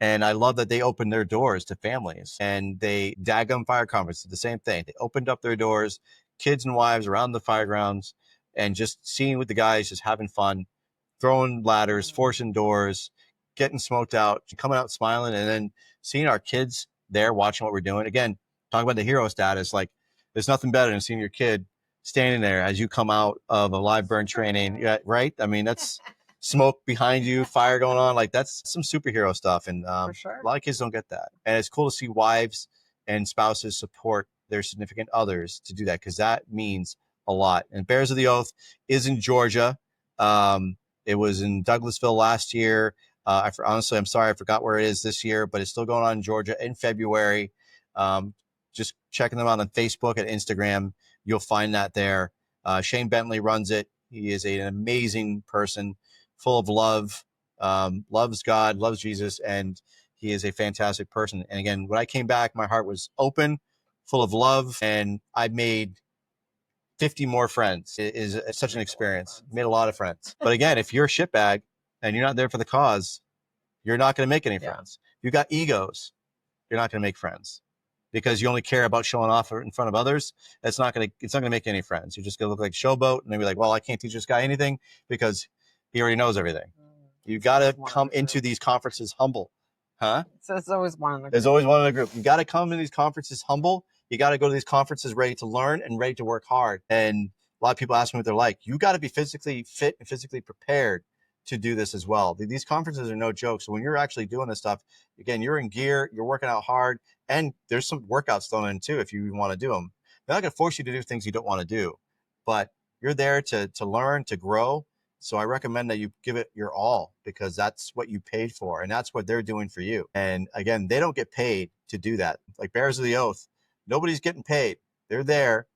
And I love that they opened their doors to families, and Daggum Fire Conference did the same thing. They opened up their doors, kids and wives around the fire grounds, and just seeing with the guys, just having fun, throwing ladders, forcing doors, getting smoked out, coming out smiling, and then seeing our kids there watching what we're doing. Again, talking about the hero status, like there's nothing better than seeing your kid standing there as you come out of a live burn training. Yeah, right? I mean, that's smoke behind you, fire going on. Like, that's some superhero stuff. And For sure. A lot of kids don't get that. And it's cool to see wives and spouses support their significant others to do that, because that means a lot. And Bears of the Oath is in Georgia. It was in Douglasville last year. Honestly, I'm sorry, I forgot where it is this year, but it's still going on in Georgia in February. Just checking them out on Facebook and Instagram. You'll find that there. Shane Bentley runs it. He is an amazing person, full of love, loves God, loves Jesus, and he is a fantastic person. And again, when I came back, my heart was open, full of love, and I made 50 more friends. It is such an experience. Made a lot of friends. But again, if you're a shitbag and you're not there for the cause, you're not going to make any friends. If you've got egos, you're not going to make friends, because you only care about showing off in front of others. It's not going to make any friends. You're just going to look like a showboat, and they'll be like, well, I can't teach this guy anything because He already knows everything. You got to One come of the into group. these conferences humble. Huh? So it's always one in the There's group. always one in the group. You got to come to these conferences humble. You got to go to these conferences ready to learn and ready to work hard. And a lot of people ask me what they're like. You got to be physically fit and physically prepared to do this as well. These conferences are no joke. So when you're actually doing this stuff, again, you're in gear, you're working out hard, and there's some workouts thrown in too if you want to do them. They're not going to force you to do things you don't want to do, but you're there to learn, to grow. So I recommend that you give it your all because that's what you paid for and that's what they're doing for you. And again, they don't get paid to do that. Like Bearers of the Oath, nobody's getting paid. They're there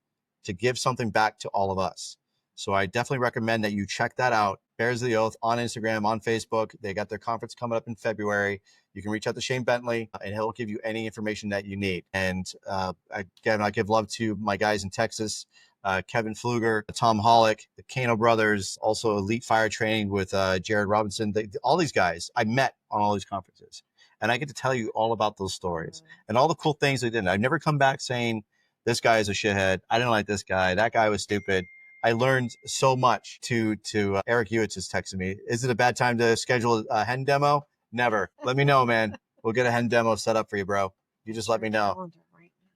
to give something back to all of us. So I definitely recommend that you check that out. Bears of the Oath on Instagram, on Facebook. They got their conference coming up in February. You can reach out to Shane Bentley and he'll give you any information that you need. And again, I give love to my guys in Texas, Kevin Pfluger, Tom Hollick, the Kano brothers, also Elite Fire Training with Jared Robinson. All these guys I met on all these conferences. And I get to tell you all about those stories and all the cool things they did. I've never come back saying, this guy is a shithead. I didn't like this guy. That guy was stupid. I learned so much. Eric Hewitts is texting me. Is it a bad time to schedule a hen demo? Never. Let me know, man. We'll get a hen demo set up for you, bro. You just let me know.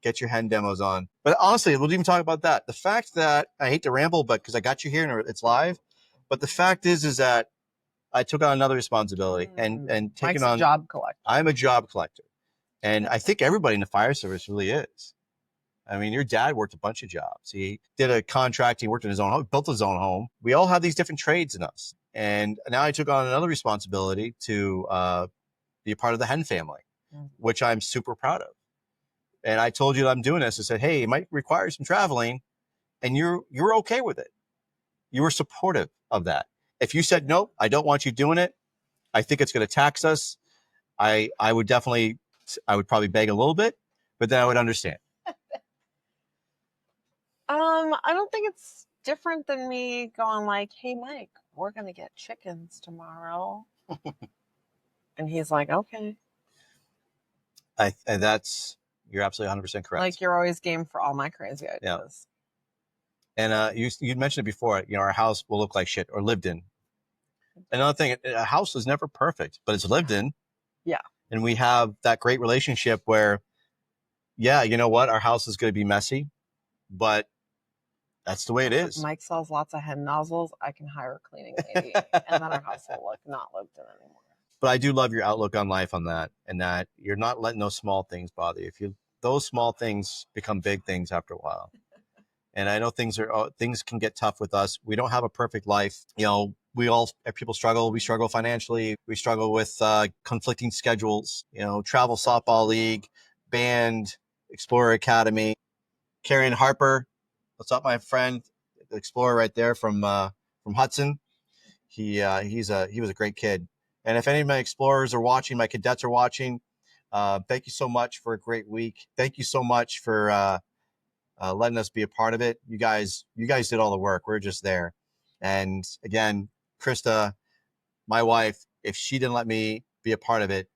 Get your hen demos on. But honestly, we'll even talk about that. The fact that I hate to ramble, but because I got you here and it's live. But the fact is that I took on another responsibility and taking on job collector. I'm a job collector, and I think everybody in the fire service really is. I mean, your dad worked a bunch of jobs. He did a contract. He worked in his own home, built his own home. We all have these different trades in us. And now I took on another responsibility to be a part of the hen family, which I'm super proud of. And I told you that I'm doing this. I said, hey, it might require some traveling. And you're okay with it. You were supportive of that. If you said, nope, I don't want you doing it, I think it's going to tax us. I would probably beg a little bit, but then I would understand. I don't think it's different than me going like, hey, Mike, we're going to get chickens tomorrow. And he's like, okay. And you're absolutely 100% correct. Like you're always game for all my crazy ideas. Yeah. And you mentioned it before, our house will look like shit or lived in. Another thing, a house is never perfect, but it's lived in. Yeah. And we have that great relationship where, yeah, you know what? Our house is going to be messy, but that's the way it is. If Mike sells lots of hen nozzles, I can hire a cleaning lady and then our house will look not lived in anymore. But I do love your outlook on life on that, and that you're not letting those small things bother you. Those small things become big things after a while. And I know things can get tough with us. We don't have a perfect life. People struggle. We struggle financially. We struggle with conflicting schedules, travel softball league, band, Explorer Academy. Carrion Harper, what's up, my friend? The Explorer right there from Hudson. He was a great kid. And if any of my explorers are watching, my cadets are watching, thank you so much for a great week. Thank you so much for letting us be a part of it. You guys did all the work. We're just there. And again, Krista, my wife, if she didn't let me be a part of it,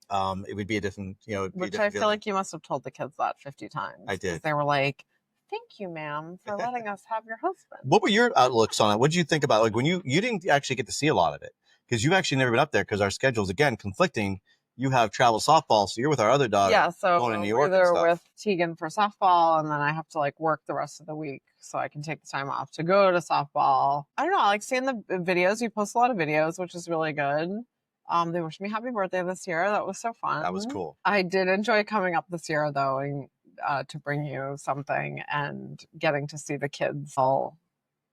it would be a different, Which I feel like you must have told the kids that 50 times. I did. They were like, thank you, ma'am, for letting us have your husband. What were your outlooks on it? What did you think about when you didn't actually get to see a lot of it? Because you've actually never been up there because our schedules, again, conflicting. You have travel softball, so you're with our other daughter. Yeah, so going to New York. We're with Tegan for softball, and then I have to work the rest of the week so I can take the time off to go to softball. I don't know. I like seeing the videos. You post a lot of videos, which is really good. They wished me happy birthday this year. That was so fun. That was cool. I did enjoy coming up this year, though, and to bring you something and getting to see the kids all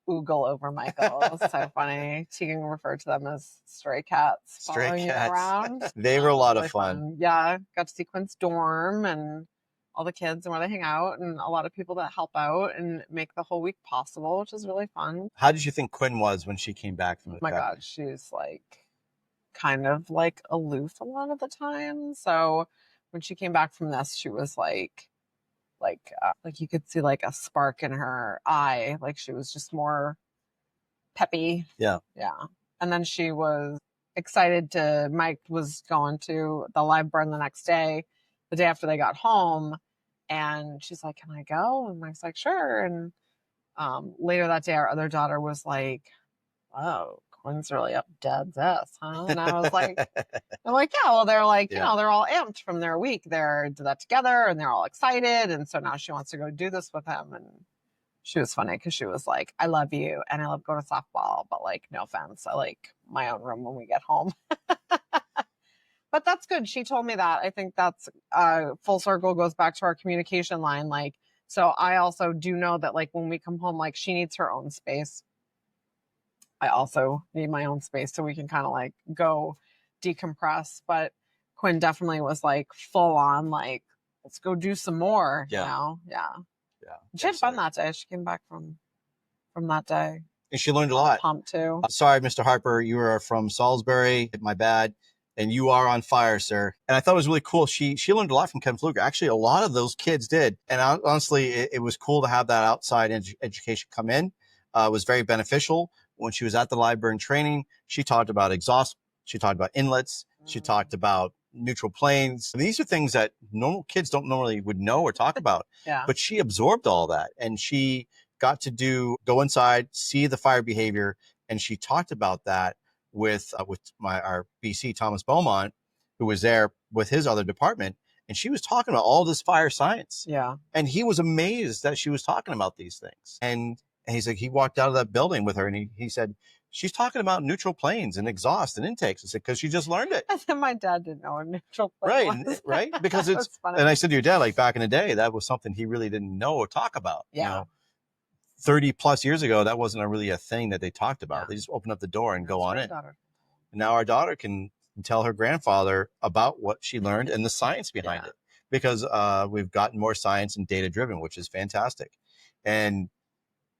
oogle over Michael. It was so funny. Tegan referred to them as stray cats following you around. They were a lot of fun. Yeah, got to see Quinn's dorm and all the kids and where they hang out, and a lot of people that help out and make the whole week possible, which is really fun. How did you think Quinn was when she came back from the Oh my God, she's kind of aloof a lot of the time. So when she came back from this, she was like you could see a spark in her eye. She was just more peppy. Yeah. And then she was excited Mike was going to the live burn the next day, the day after they got home. And she's like, can I go? And Mike's like, sure. And later that day, our other daughter was like, oh, Quinn's really up Dad's ass, huh? And I was like, I'm like, yeah, well, they're like, you Yeah. know, they're all amped from their week. They're did that together and they're all excited. And so now she wants to go do this with him. And she was funny because she was like, I love you and I love going to softball, but like, no offense. I like my own room when we get home. But that's good. She told me that. I think that's full circle goes back to our communication line. Like, so I also do know that like when we come home, like she needs her own space. I also need my own space so we can kind of like go decompress. But Quinn definitely was like full on, like, let's go do some more, Yeah. you know? Yeah. Yeah. She had fun that day. She came back from that day. And she learned a lot. Pumped too. Sorry, Mr. Harper, you are from Salisbury. My bad. And you are on fire, sir. And I thought it was really cool. She learned a lot from Ken Fluger. Actually, a lot of those kids did. And honestly, it was cool to have that outside education come in. It was very beneficial. When she was at the library and training, she talked about exhaust. She talked about inlets. She talked about neutral planes. And these are things that normal kids don't normally would know or talk about. Yeah. But she absorbed all that. And she got to go inside, see the fire behavior. And she talked about that with our BC Thomas Beaumont, who was there with his other department, and she was talking about all this fire science. Yeah. And he was amazed that she was talking about these things. And he's like, he walked out of that building with her, and he said, she's talking about neutral planes and exhaust and intakes. I said, because she just learned it. And then my dad didn't know what neutral plane was. Right. Because it's funny. And I said to your dad, like back in the day, that was something he really didn't know or talk about. Yeah. You know, 30 plus years ago, that wasn't really a thing that they talked about. Yeah. They just opened up the door and go on in. Daughter. And now our daughter can tell her grandfather about what she learned and the science behind it, because we've gotten more science and data driven, which is fantastic. And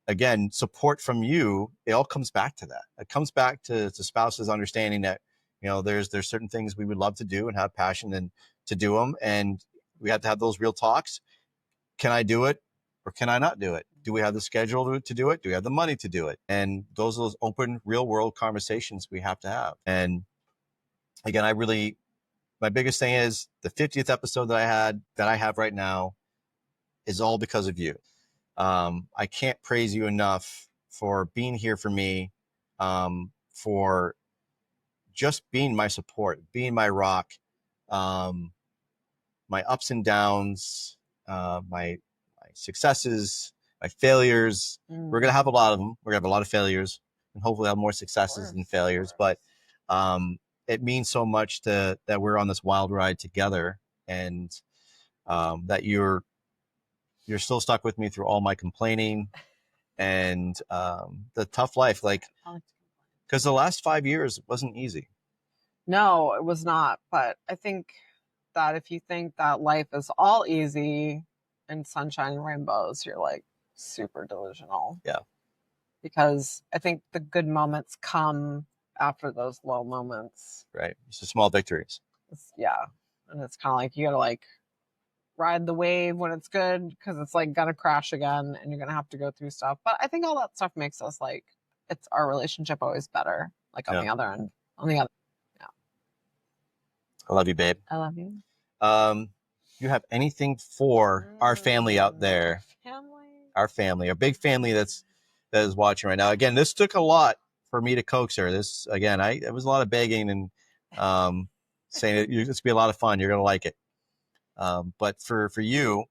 again, support from you, it all comes back to that. It comes back to spouses understanding that, you know, there's certain things we would love to do and have passion and to do them. And we have to have those real talks. Can I do it or can I not do it? Do we have the schedule to do it? Do we have the money to do it? And those are those open, real world conversations we have to have. And again, my biggest thing is the 50th episode that I have right now is all because of you. I can't praise you enough for being here for me, for just being my support, being my rock, my ups and downs, my successes, my failures. We're going to have a lot of them. We're going to have a lot of failures and hopefully have more successes than failures. But it means so much that we're on this wild ride together, and that you're still stuck with me through all my complaining and the tough life. Like, because the last 5 years wasn't easy. No, it was not. But I think that if you think that life is all easy and sunshine and rainbows, you're like super delusional. Yeah. Because I think the good moments come after those low moments. Right. It's the small victories. And it's kind of like you got to like ride the wave when it's good, because it's like gonna crash again and you're gonna have to go through stuff. But I think all that stuff makes us like, it's our relationship always better, like on the other end. Yeah. I love you, babe. I love you. You have anything for our family out there? Our family, our big family that is watching right now. Again, this took a lot for me to coax her. This, again, it was a lot of begging and saying it's gonna be a lot of fun. You're gonna like it. But for you,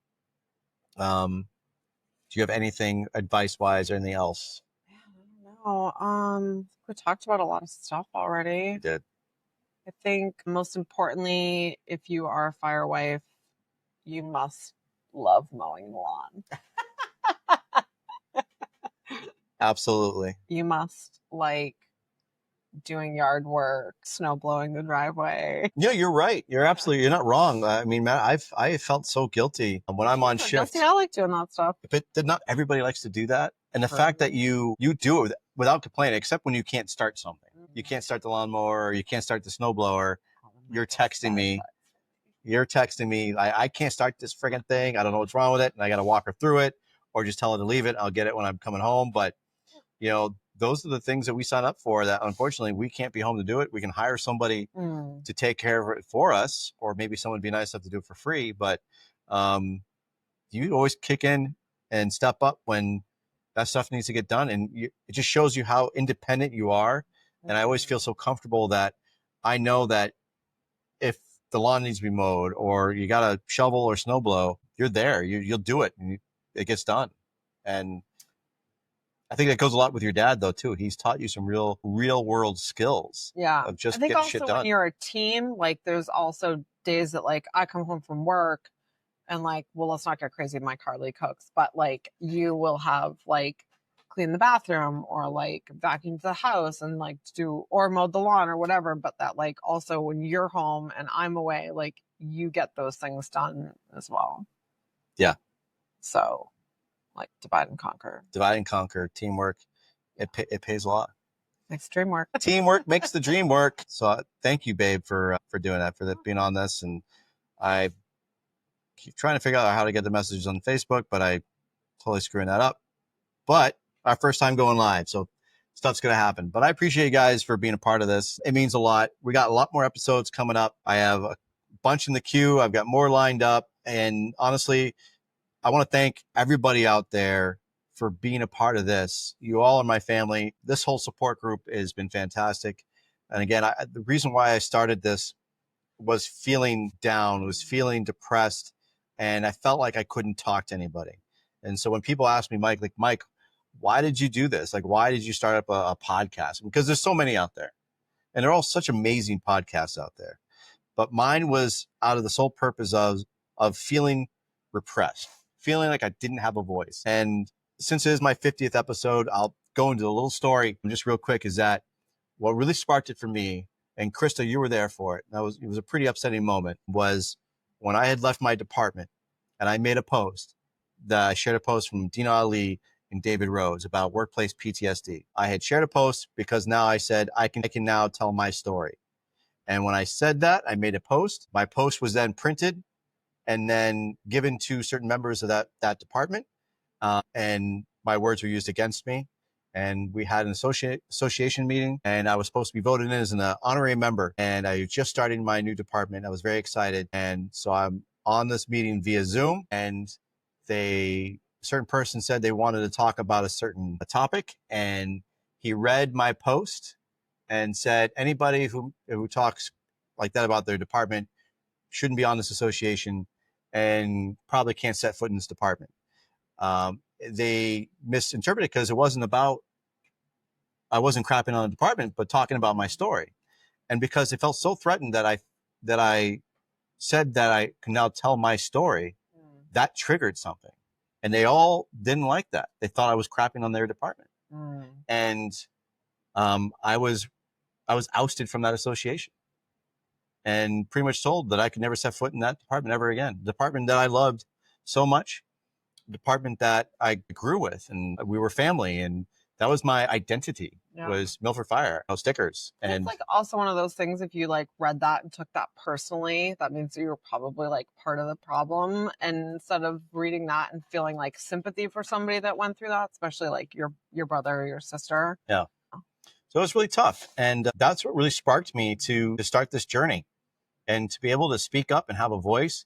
do you have anything advice wise or anything else? I don't know. We talked about a lot of stuff already. You did. I think most importantly, if you are a fire wife, you must love mowing the lawn. Absolutely. You must like doing yard work, snow blowing the driveway. Yeah, you're right. You're not wrong. I mean, man, I felt so guilty when I'm on shift. I like doing that stuff. But not everybody likes to do that. And the fact that you do it without complaining, except when you can't start something. You can't start the lawnmower, or you can't start the snowblower. You're texting me. I can't start this friggin' thing. I don't know what's wrong with it. And I got to walk her through it, or just tell her to leave it. I'll get it when I'm coming home. But, you know, those are the things that we sign up for that unfortunately we can't be home to do it. We can hire somebody to take care of it for us, or maybe someone would be nice enough to do it for free. But you always kick in and step up when that stuff needs to get done. And it just shows you how independent you are And I always feel so comfortable that I know that if the lawn needs to be mowed or you got a shovel or snow blow, you're there. You'll do it, and it gets done. And I think that goes a lot with your dad, though, too. He's taught you some real world skills Yeah. of just I think getting shit also when done. you're a team, like there's also days that like I come home from work and like, well, let's not get crazy. My Carly cooks, but like you will have like clean the bathroom or like vacuum the house and like do or mow the lawn or whatever. But that like also when you're home and I'm away, like you get those things done as well. Yeah. So like divide and conquer. Divide and conquer, teamwork. It pays a lot. Makes dream work. Teamwork makes the dream work. So thank you, babe, for doing that, for being on this. And I keep trying to figure out how to get the messages on Facebook, but I totally screwing that up. But our first time going live, so stuff's going to happen. But I appreciate you guys for being a part of this. It means a lot. We got a lot more episodes coming up. I have a bunch in the queue. I've got more lined up. And honestly, I want to thank everybody out there for being a part of this. You all are my family. This whole support group has been fantastic. And again, the reason why I started this was feeling down, was feeling depressed, and I felt like I couldn't talk to anybody. And so when people ask me, Mike, why did you do this? Like, why did you start up a podcast? Because there's so many out there, and they're all such amazing podcasts out there. But mine was out of the sole purpose of feeling repressed, feeling like I didn't have a voice. And since it is my 50th episode, I'll go into a little story just real quick. Is that what really sparked it for me? And Krista, you were there for it. It was a pretty upsetting moment. Was when I had left my department and I made a post that I shared a post from Dina Ali and David Rose about workplace PTSD. I had shared a post because now I said I can now tell my story. And when I said that, I made a post. My post was then printed and then given to certain members of that department. And my words were used against me. And we had an association meeting, and I was supposed to be voted in as an honorary member. And I just started my new department. I was very excited. And so I'm on this meeting via Zoom, and a certain person said they wanted to talk about a topic. And he read my post and said, anybody who talks like that about their department shouldn't be on this association and probably can't set foot in this department. They misinterpreted because it wasn't about, I wasn't crapping on the department, but talking about my story. And because it felt so threatened that I said that I can now tell my story, that triggered something. And they all didn't like that. They thought I was crapping on their department. And I was ousted from that association and pretty much told that I could never set foot in that department ever again. The department that I loved so much, department that I grew with, and we were family, and that was my identity. Was Milford Fire, no stickers. And it's like also one of those things, if you like read that and took that personally, that means you were probably like part of the problem. And instead of reading that and feeling like sympathy for somebody that went through that, especially like your brother or your sister. Yeah. So it was really tough. And that's what really sparked me to start this journey and to be able to speak up and have a voice.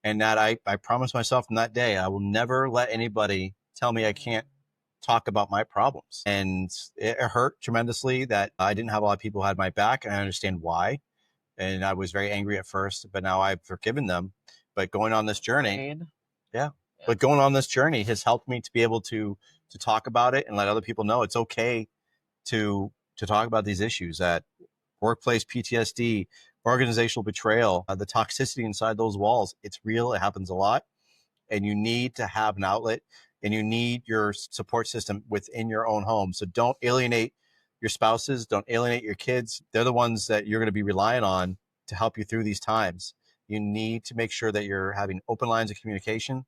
And that I promised myself from that day, I will never let anybody tell me I can't talk about my problems. And it hurt tremendously that I didn't have a lot of people who had my back, and I understand why. And I was very angry at first, but now I've forgiven them. But going on this journey, but going on this journey has helped me to be able to talk about it and let other people know it's okay to talk about these issues, that workplace PTSD, organizational betrayal, the toxicity inside those walls. It's real. It happens a lot. And you need to have an outlet, and you need your support system within your own home. So don't alienate your spouses. Don't alienate your kids. They're the ones that you're going to be relying on to help you through these times. You need to make sure that you're having open lines of communication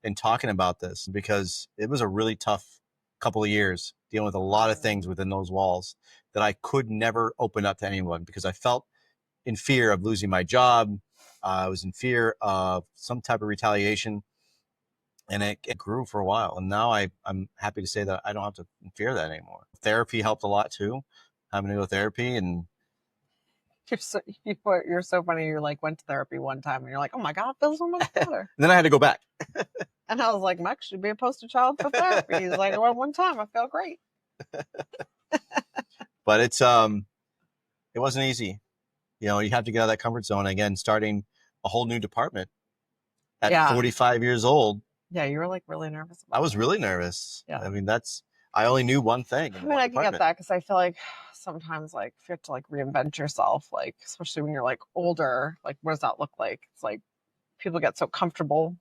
and talking about this, because it was a really tough couple of years dealing with a lot of things within those walls that I could never open up to anyone, because I felt in fear of losing my job. I was in fear of some type of retaliation, and it grew for a while. And now I'm happy to say that I don't have to fear that anymore. Therapy helped a lot too, having to go to therapy. And You're so funny. You're like, went to therapy one time and you're like, oh my God, it feels so much better. and then I had to go back. And I was like, Mike should be a poster child for therapy. He's like, well, one time I felt great. But it wasn't easy. You know, you have to get out of that comfort zone again, starting a whole new department at 45 years old. Yeah, you were like really nervous about I was it. really nervous. Yeah. I mean, I only knew one thing. I mean, I can get that because I feel like sometimes like if you have to like reinvent yourself, like especially when you're like older, like what does that look like? It's like people get so comfortable.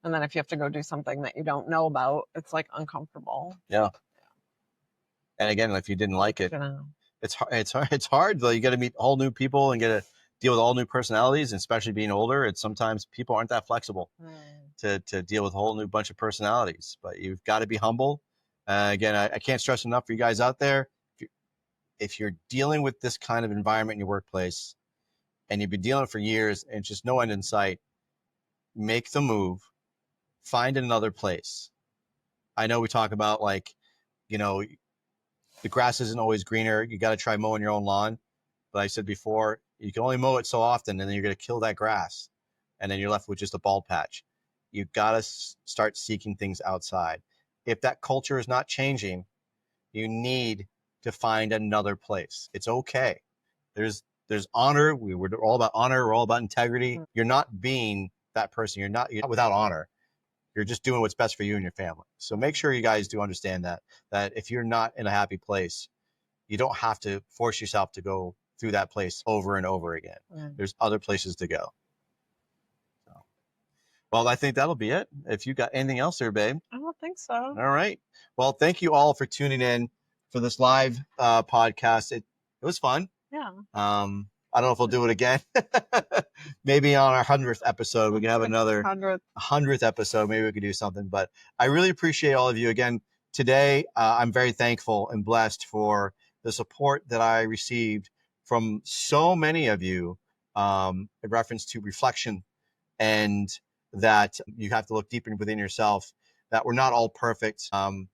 And then if you have to go do something that you don't know about, it's like uncomfortable. Yeah. And again, if you didn't like it, it's hard though. You got to meet all new people and get to deal with all new personalities, and especially being older. It's sometimes people aren't that flexible to deal with a whole new bunch of personalities, but you've got to be humble. Again, I can't stress enough for you guys out there. If you're dealing with this kind of environment in your workplace and you've been dealing for years and just no end in sight, make the move, find another place. I know we talk about like, you know, the grass isn't always greener. You got to try mowing your own lawn. But I said before, you can only mow it so often, and then you're going to kill that grass. And then you're left with just a bald patch. You've got to start seeking things outside. If that culture is not changing, you need to find another place. It's okay. There's honor. We're all about honor. We're all about integrity. You're not being that person. You're not without honor. You're just doing what's best for you and your family. So make sure you guys do understand that if you're not in a happy place, you don't have to force yourself to go through that place over and over again. There's other places to go. So, well, I think that'll be it. If you got anything else there, babe. I don't think so. All right. Well, thank you all for tuning in for this live podcast. It was fun. Yeah. I don't know if we'll do it again. Maybe on our 100th episode, we can have another 100th episode. Maybe we could do something. But I really appreciate all of you. Again, today, I'm very thankful and blessed for the support that I received from so many of you in reference to reflection, and that you have to look deeper within yourself, that we're not all perfect. And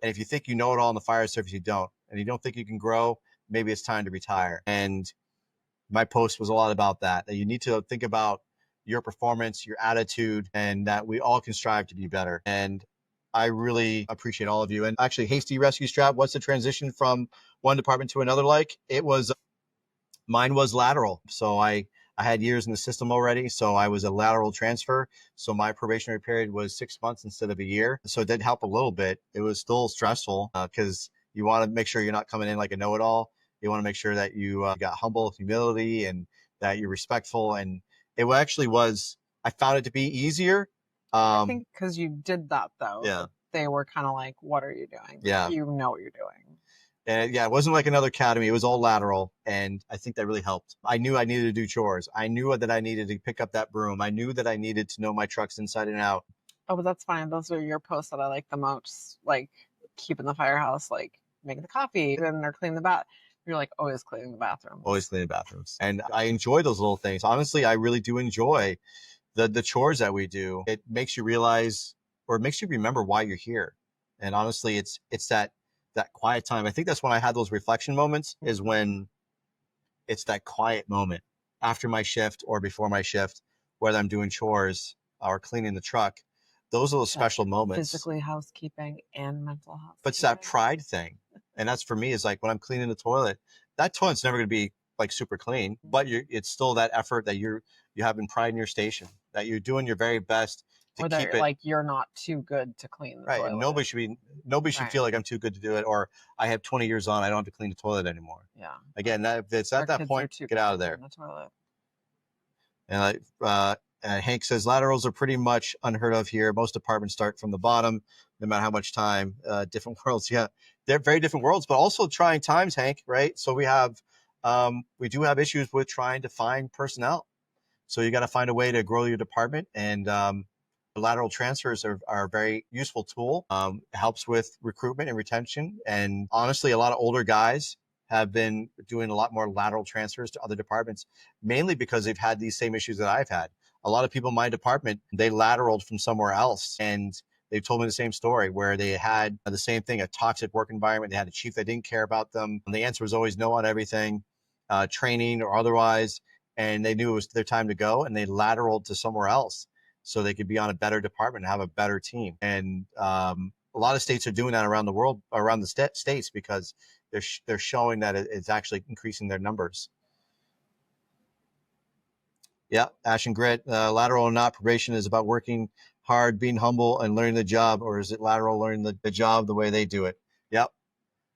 if you think you know it all on the fire service, you don't. And you don't think you can grow, maybe it's time to retire. And my post was a lot about that you need to think about your performance, your attitude, and that we all can strive to be better. And I really appreciate all of you. And actually, Hasty Rescue Strap, what's the transition from one department to another like? Mine was lateral. So I had years in the system already. So I was a lateral transfer. So my probationary period was 6 months instead of a year. So it did help a little bit. It was still stressful because you want to make sure you're not coming in like a know-it-all. You want to make sure that you got humble humility and that you're respectful. And it actually was, I found it to be easier. I think because you did that though. Yeah. They were kind of like, what are you doing? Yeah. You know what you're doing. And yeah, it wasn't like another academy. It was all lateral. And I think that really helped. I knew I needed to do chores. I knew that I needed to pick up that broom. I knew that I needed to know my trucks inside and out. Oh, but that's fine. Those are your posts that I like the most, like keeping the firehouse, like making the coffee, and they're cleaning the bath. You're like always cleaning the bathroom. Always cleaning bathrooms. And I enjoy those little things. Honestly, I really do enjoy the chores that we do. It makes you realize, or it makes you remember why you're here. And honestly, it's that quiet time. I think that's when I had those reflection moments, is when it's that quiet moment after my shift or before my shift, whether I'm doing chores or cleaning the truck. Those are those special moments. Physically housekeeping and mental health. But it's that pride thing. And that's for me, is like when I'm cleaning the toilet, that toilet's never going to be like super clean, but it's still that effort that you have in pride in your station, that you're doing your very best to keep it. Like you're not too good to clean the toilet. Nobody should feel like I'm too good to do it, or I have 20 years on, I don't have to clean the toilet anymore. Yeah. Again, it's at that point, get out of there. The toilet. And Hank says laterals are pretty much unheard of here. Most departments start from the bottom, no matter how much time. Different worlds, yeah, they're very different worlds, but also trying times, Hank. Right? So we do have issues with trying to find personnel. So you got to find a way to grow your department, and lateral transfers are a very useful tool. It helps with recruitment and retention. And honestly, a lot of older guys have been doing a lot more lateral transfers to other departments, mainly because they've had these same issues that I've had. A lot of people in my department, they lateraled from somewhere else, and they've told me the same story where they had the same thing, a toxic work environment. They had a chief that didn't care about them. And the answer was always no on everything, training or otherwise. And they knew it was their time to go, and they lateraled to somewhere else so they could be on a better department and have a better team. And a lot of states are doing that around the world, around the states, because they're showing that it's actually increasing their numbers. Yeah, Ash and Grit, lateral or not, probation is about working hard, being humble, and learning the job, or is it lateral learning the job the way they do it? Yep,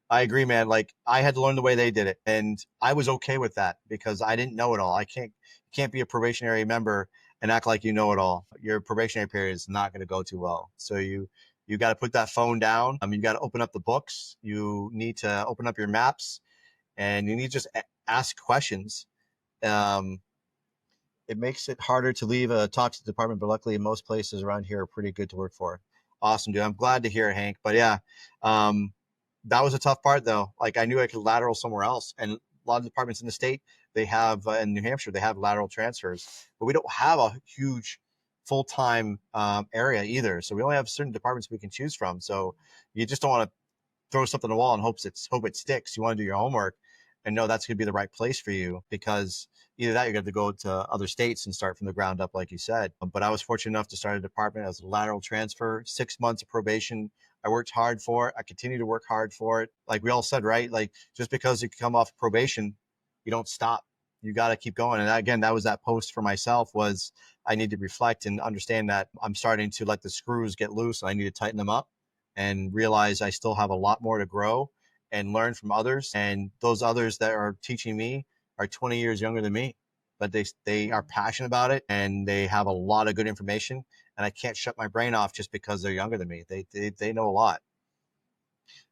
I agree, man. Like I had to learn the way they did it, and I was okay with that because I didn't know it all. I can't be a probationary member and act like you know it all. Your probationary period is not going to go too well. So you got to put that phone down. You got to open up the books. You need to open up your maps, and you need to just ask questions. Um, it makes it harder to leave a toxic department, but luckily most places around here are pretty good to work for. Awesome, dude. I'm glad to hear it, Hank. But yeah, that was a tough part though. Like I knew I could lateral somewhere else, and a lot of departments in the state, they have in New Hampshire, they have lateral transfers, but we don't have a huge full-time area either. So we only have certain departments we can choose from. So you just don't want to throw something on the wall and hope it sticks. You want to do your homework and know that's going to be the right place for you, because either that, you're going to go to other states and start from the ground up, like you said. But I was fortunate enough to start a department as a lateral transfer, 6 months of probation. I worked hard for it. I continue to work hard for it. Like we all said, right? Like just because you come off probation, you don't stop. You got to keep going. And again, that was that post for myself, was I need to reflect and understand that I'm starting to let the screws get loose and I need to tighten them up and realize I still have a lot more to grow and learn from others. And those others that are teaching me are 20 years younger than me, but they are passionate about it and they have a lot of good information. And I can't shut my brain off just because they're younger than me. They know a lot.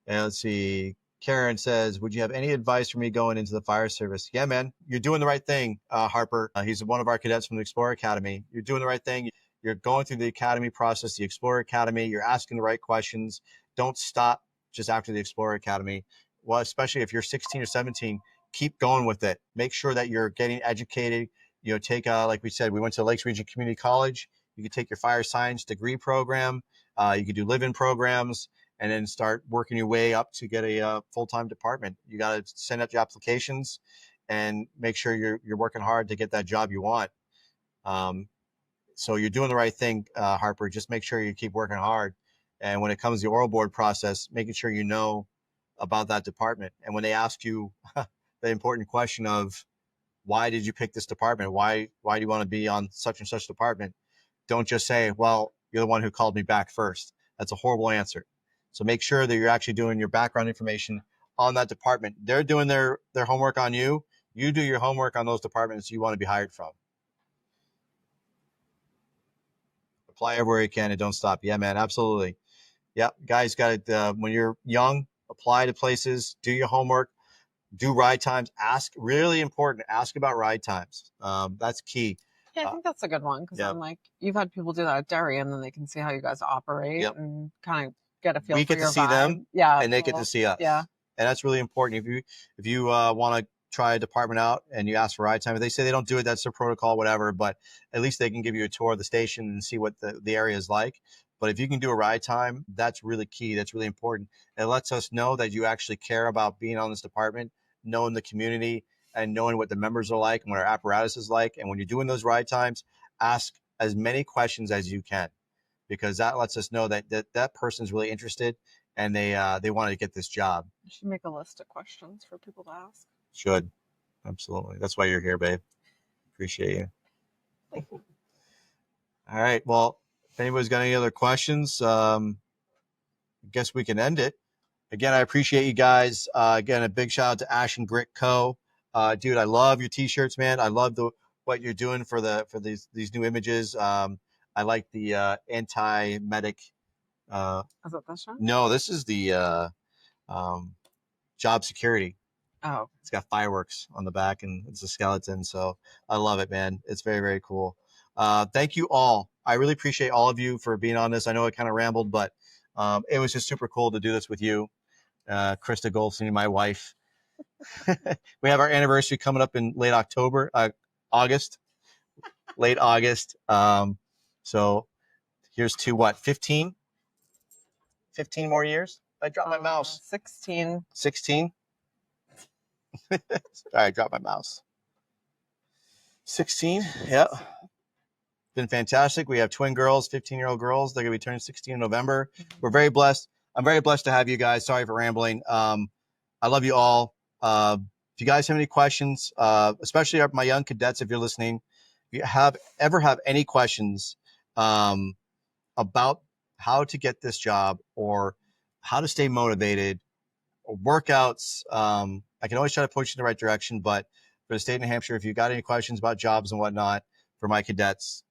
And let's see. Karen says, would you have any advice for me going into the fire service? Yeah, man, you're doing the right thing, Harper. He's one of our cadets from the Explorer Academy. You're doing the right thing. You're going through the academy process, the Explorer Academy. You're asking the right questions. Don't stop just after the Explorer Academy. Well, especially if you're 16 or 17, keep going with it. Make sure that you're getting educated. You know, take like we said, we went to Lakes Region Community College. You could take your fire science degree program. You could do live-in programs, and then start working your way up to get a full-time department. You got to send up your applications and make sure you're working hard to get that job you want. So you're doing the right thing, Harper. Just make sure you keep working hard. And when it comes to the oral board process, making sure you know about that department. And when they ask you the important question of why did you pick this department? Why do you want to be on such and such department? Don't just say, well, you're the one who called me back first. That's a horrible answer. So make sure that you're actually doing your background information on that department. They're doing their homework on you. You do your homework on those departments you want to be hired from. Apply everywhere you can and don't stop. Yeah, man, absolutely. Yeah, guys, got it. When you're young, apply to places, do your homework, do ride times. Ask, really important, ask about ride times. That's key. Yeah, I think that's a good one, because Yep. I'm like, you've had people do that at Derry, and then they can see how you guys operate Yep. and kind of get a feel We for get your to see vibe. them, Yeah, and they get to see us. Yeah. And that's really important. If you want to try a department out and you ask for ride time, if they say they don't do it, that's their protocol, whatever. But at least they can give you a tour of the station and see what the area is like. But if you can do a ride time, that's really key. That's really important. It lets us know that you actually care about being on this department, knowing the community, and knowing what the members are like and what our apparatus is like. And when you're doing those ride times, ask as many questions as you can, because that lets us know that that person is really interested and they want to get this job. You should make a list of questions for people to ask. Should. Absolutely. That's why you're here, babe. Appreciate you. All right. Well, if anybody's got any other questions, I guess we can end it. Again, I appreciate you guys. Again, a big shout out to Ash and Grit Co. Dude, I love your t-shirts, man. I love what you're doing for these new images. I like the anti-medic. Is it this one? No, this is the job security. Oh, It's got fireworks on the back and it's a skeleton. So I love it, man. It's very, very cool. Thank you all. I really appreciate all of you for being on this. I know I kind of rambled, but it was just super cool to do this with you, Krista Goldstein, my wife. We have our anniversary coming up in late August, late August. So here's to what, 15 more years? I dropped my mouse. 16. 16. Sorry, I dropped my mouse. 16. Yep. Been fantastic. We have twin girls, 15-year-old girls. They're going to be turning 16 in November. We're very blessed. I'm very blessed to have you guys. Sorry for rambling. I love you all. If you guys have any questions, especially my young cadets, if you're listening, if you ever have any questions about how to get this job or how to stay motivated or workouts, I can always try to push you in the right direction. But for the state of New Hampshire, if you got any questions about jobs and whatnot for my cadets,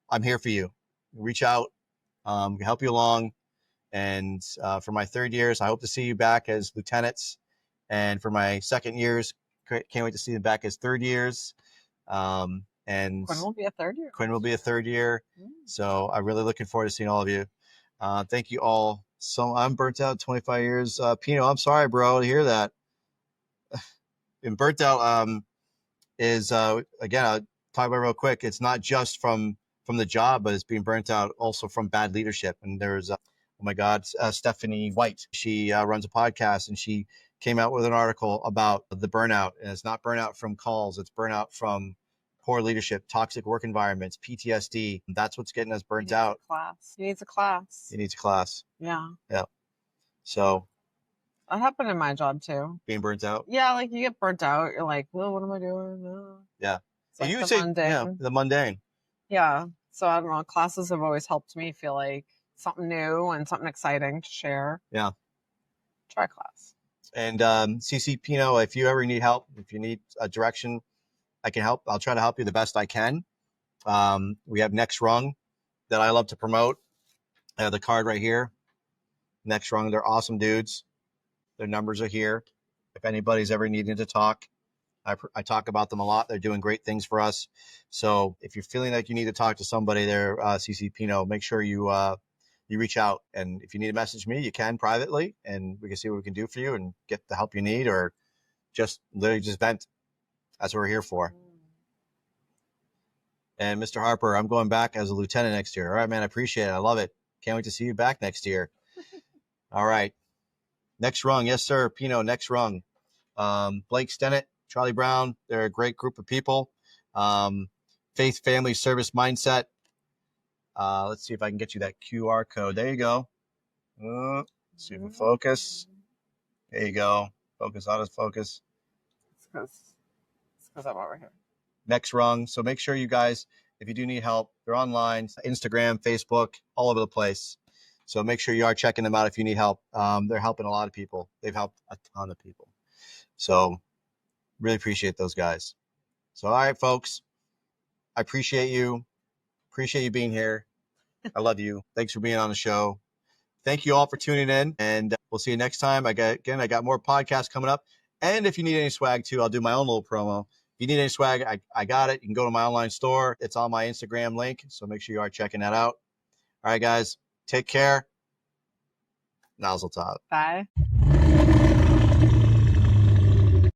I'm here for you. Reach out, can help you along. And for my third years, I hope to see you back as lieutenants. And for my second years, can't wait to see you back as third years. And Quinn will be a third year. Quinn will be a third year. So I'm really looking forward to seeing all of you. Thank you all. So I'm burnt out 25 years. Pino, I'm sorry, bro, to hear that. And burnt out is, again, I'll talk about it real quick. It's not just from the job, but it's being burnt out also from bad leadership. And there's, oh my God, Stephanie White. She runs a podcast, and she came out with an article about the burnout. And it's not burnout from calls. It's burnout from poor leadership, toxic work environments, PTSD. That's what's getting us burnt out. He needs a class. He needs a class. Yeah. Yeah. So that happened in my job too. Being burnt out. Yeah, like you get burnt out. You're like, well, what am I doing? No. Yeah. Like you would say, mundane. Yeah, the mundane. Yeah. So I don't know. Classes have always helped me feel like something new and something exciting to share. Yeah. Try class. And CC Pino, if you ever need help, if you need a direction, I can help. I'll try to help you the best I can. We have Next Rung that I love to promote. I have the card right here. Next Rung, they're awesome dudes. Their numbers are here. If anybody's ever needing to talk, I talk about them a lot. They're doing great things for us. So if you're feeling like you need to talk to somebody there, CC Pino, make sure you reach out. And if you need to message me, you can privately, and we can see what we can do for you and get the help you need, or just literally just vent. That's what we're here for. And Mr. Harper, I'm going back as a lieutenant next year. All right, man, I appreciate it. I love it. Can't wait to see you back next year. All right. Next Rung. Yes, sir. Pino, Next Rung. Blake Stennett, Charlie Brown. They're a great group of people. Faith, family, service, mindset. Let's see if I can get you that QR code. There you go. Let's see if we focus. There you go. Focus, autofocus. It's because I'm over here. Next Rung. So make sure you guys, if you do need help, they're online, Instagram, Facebook, all over the place. So make sure you are checking them out if you need help. They're helping a lot of people. They've helped a ton of people. So really appreciate those guys. So, all right, folks, I appreciate you. Appreciate you being here. I love you. Thanks for being on the show. Thank you all for tuning in, and we'll see you next time. I got more podcasts coming up. And if you need any swag too, I'll do my own little promo. If you need any swag, I got it. You can go to my online store. It's on my Instagram link. So make sure you are checking that out. All right, guys, take care. Nozzle top. Bye.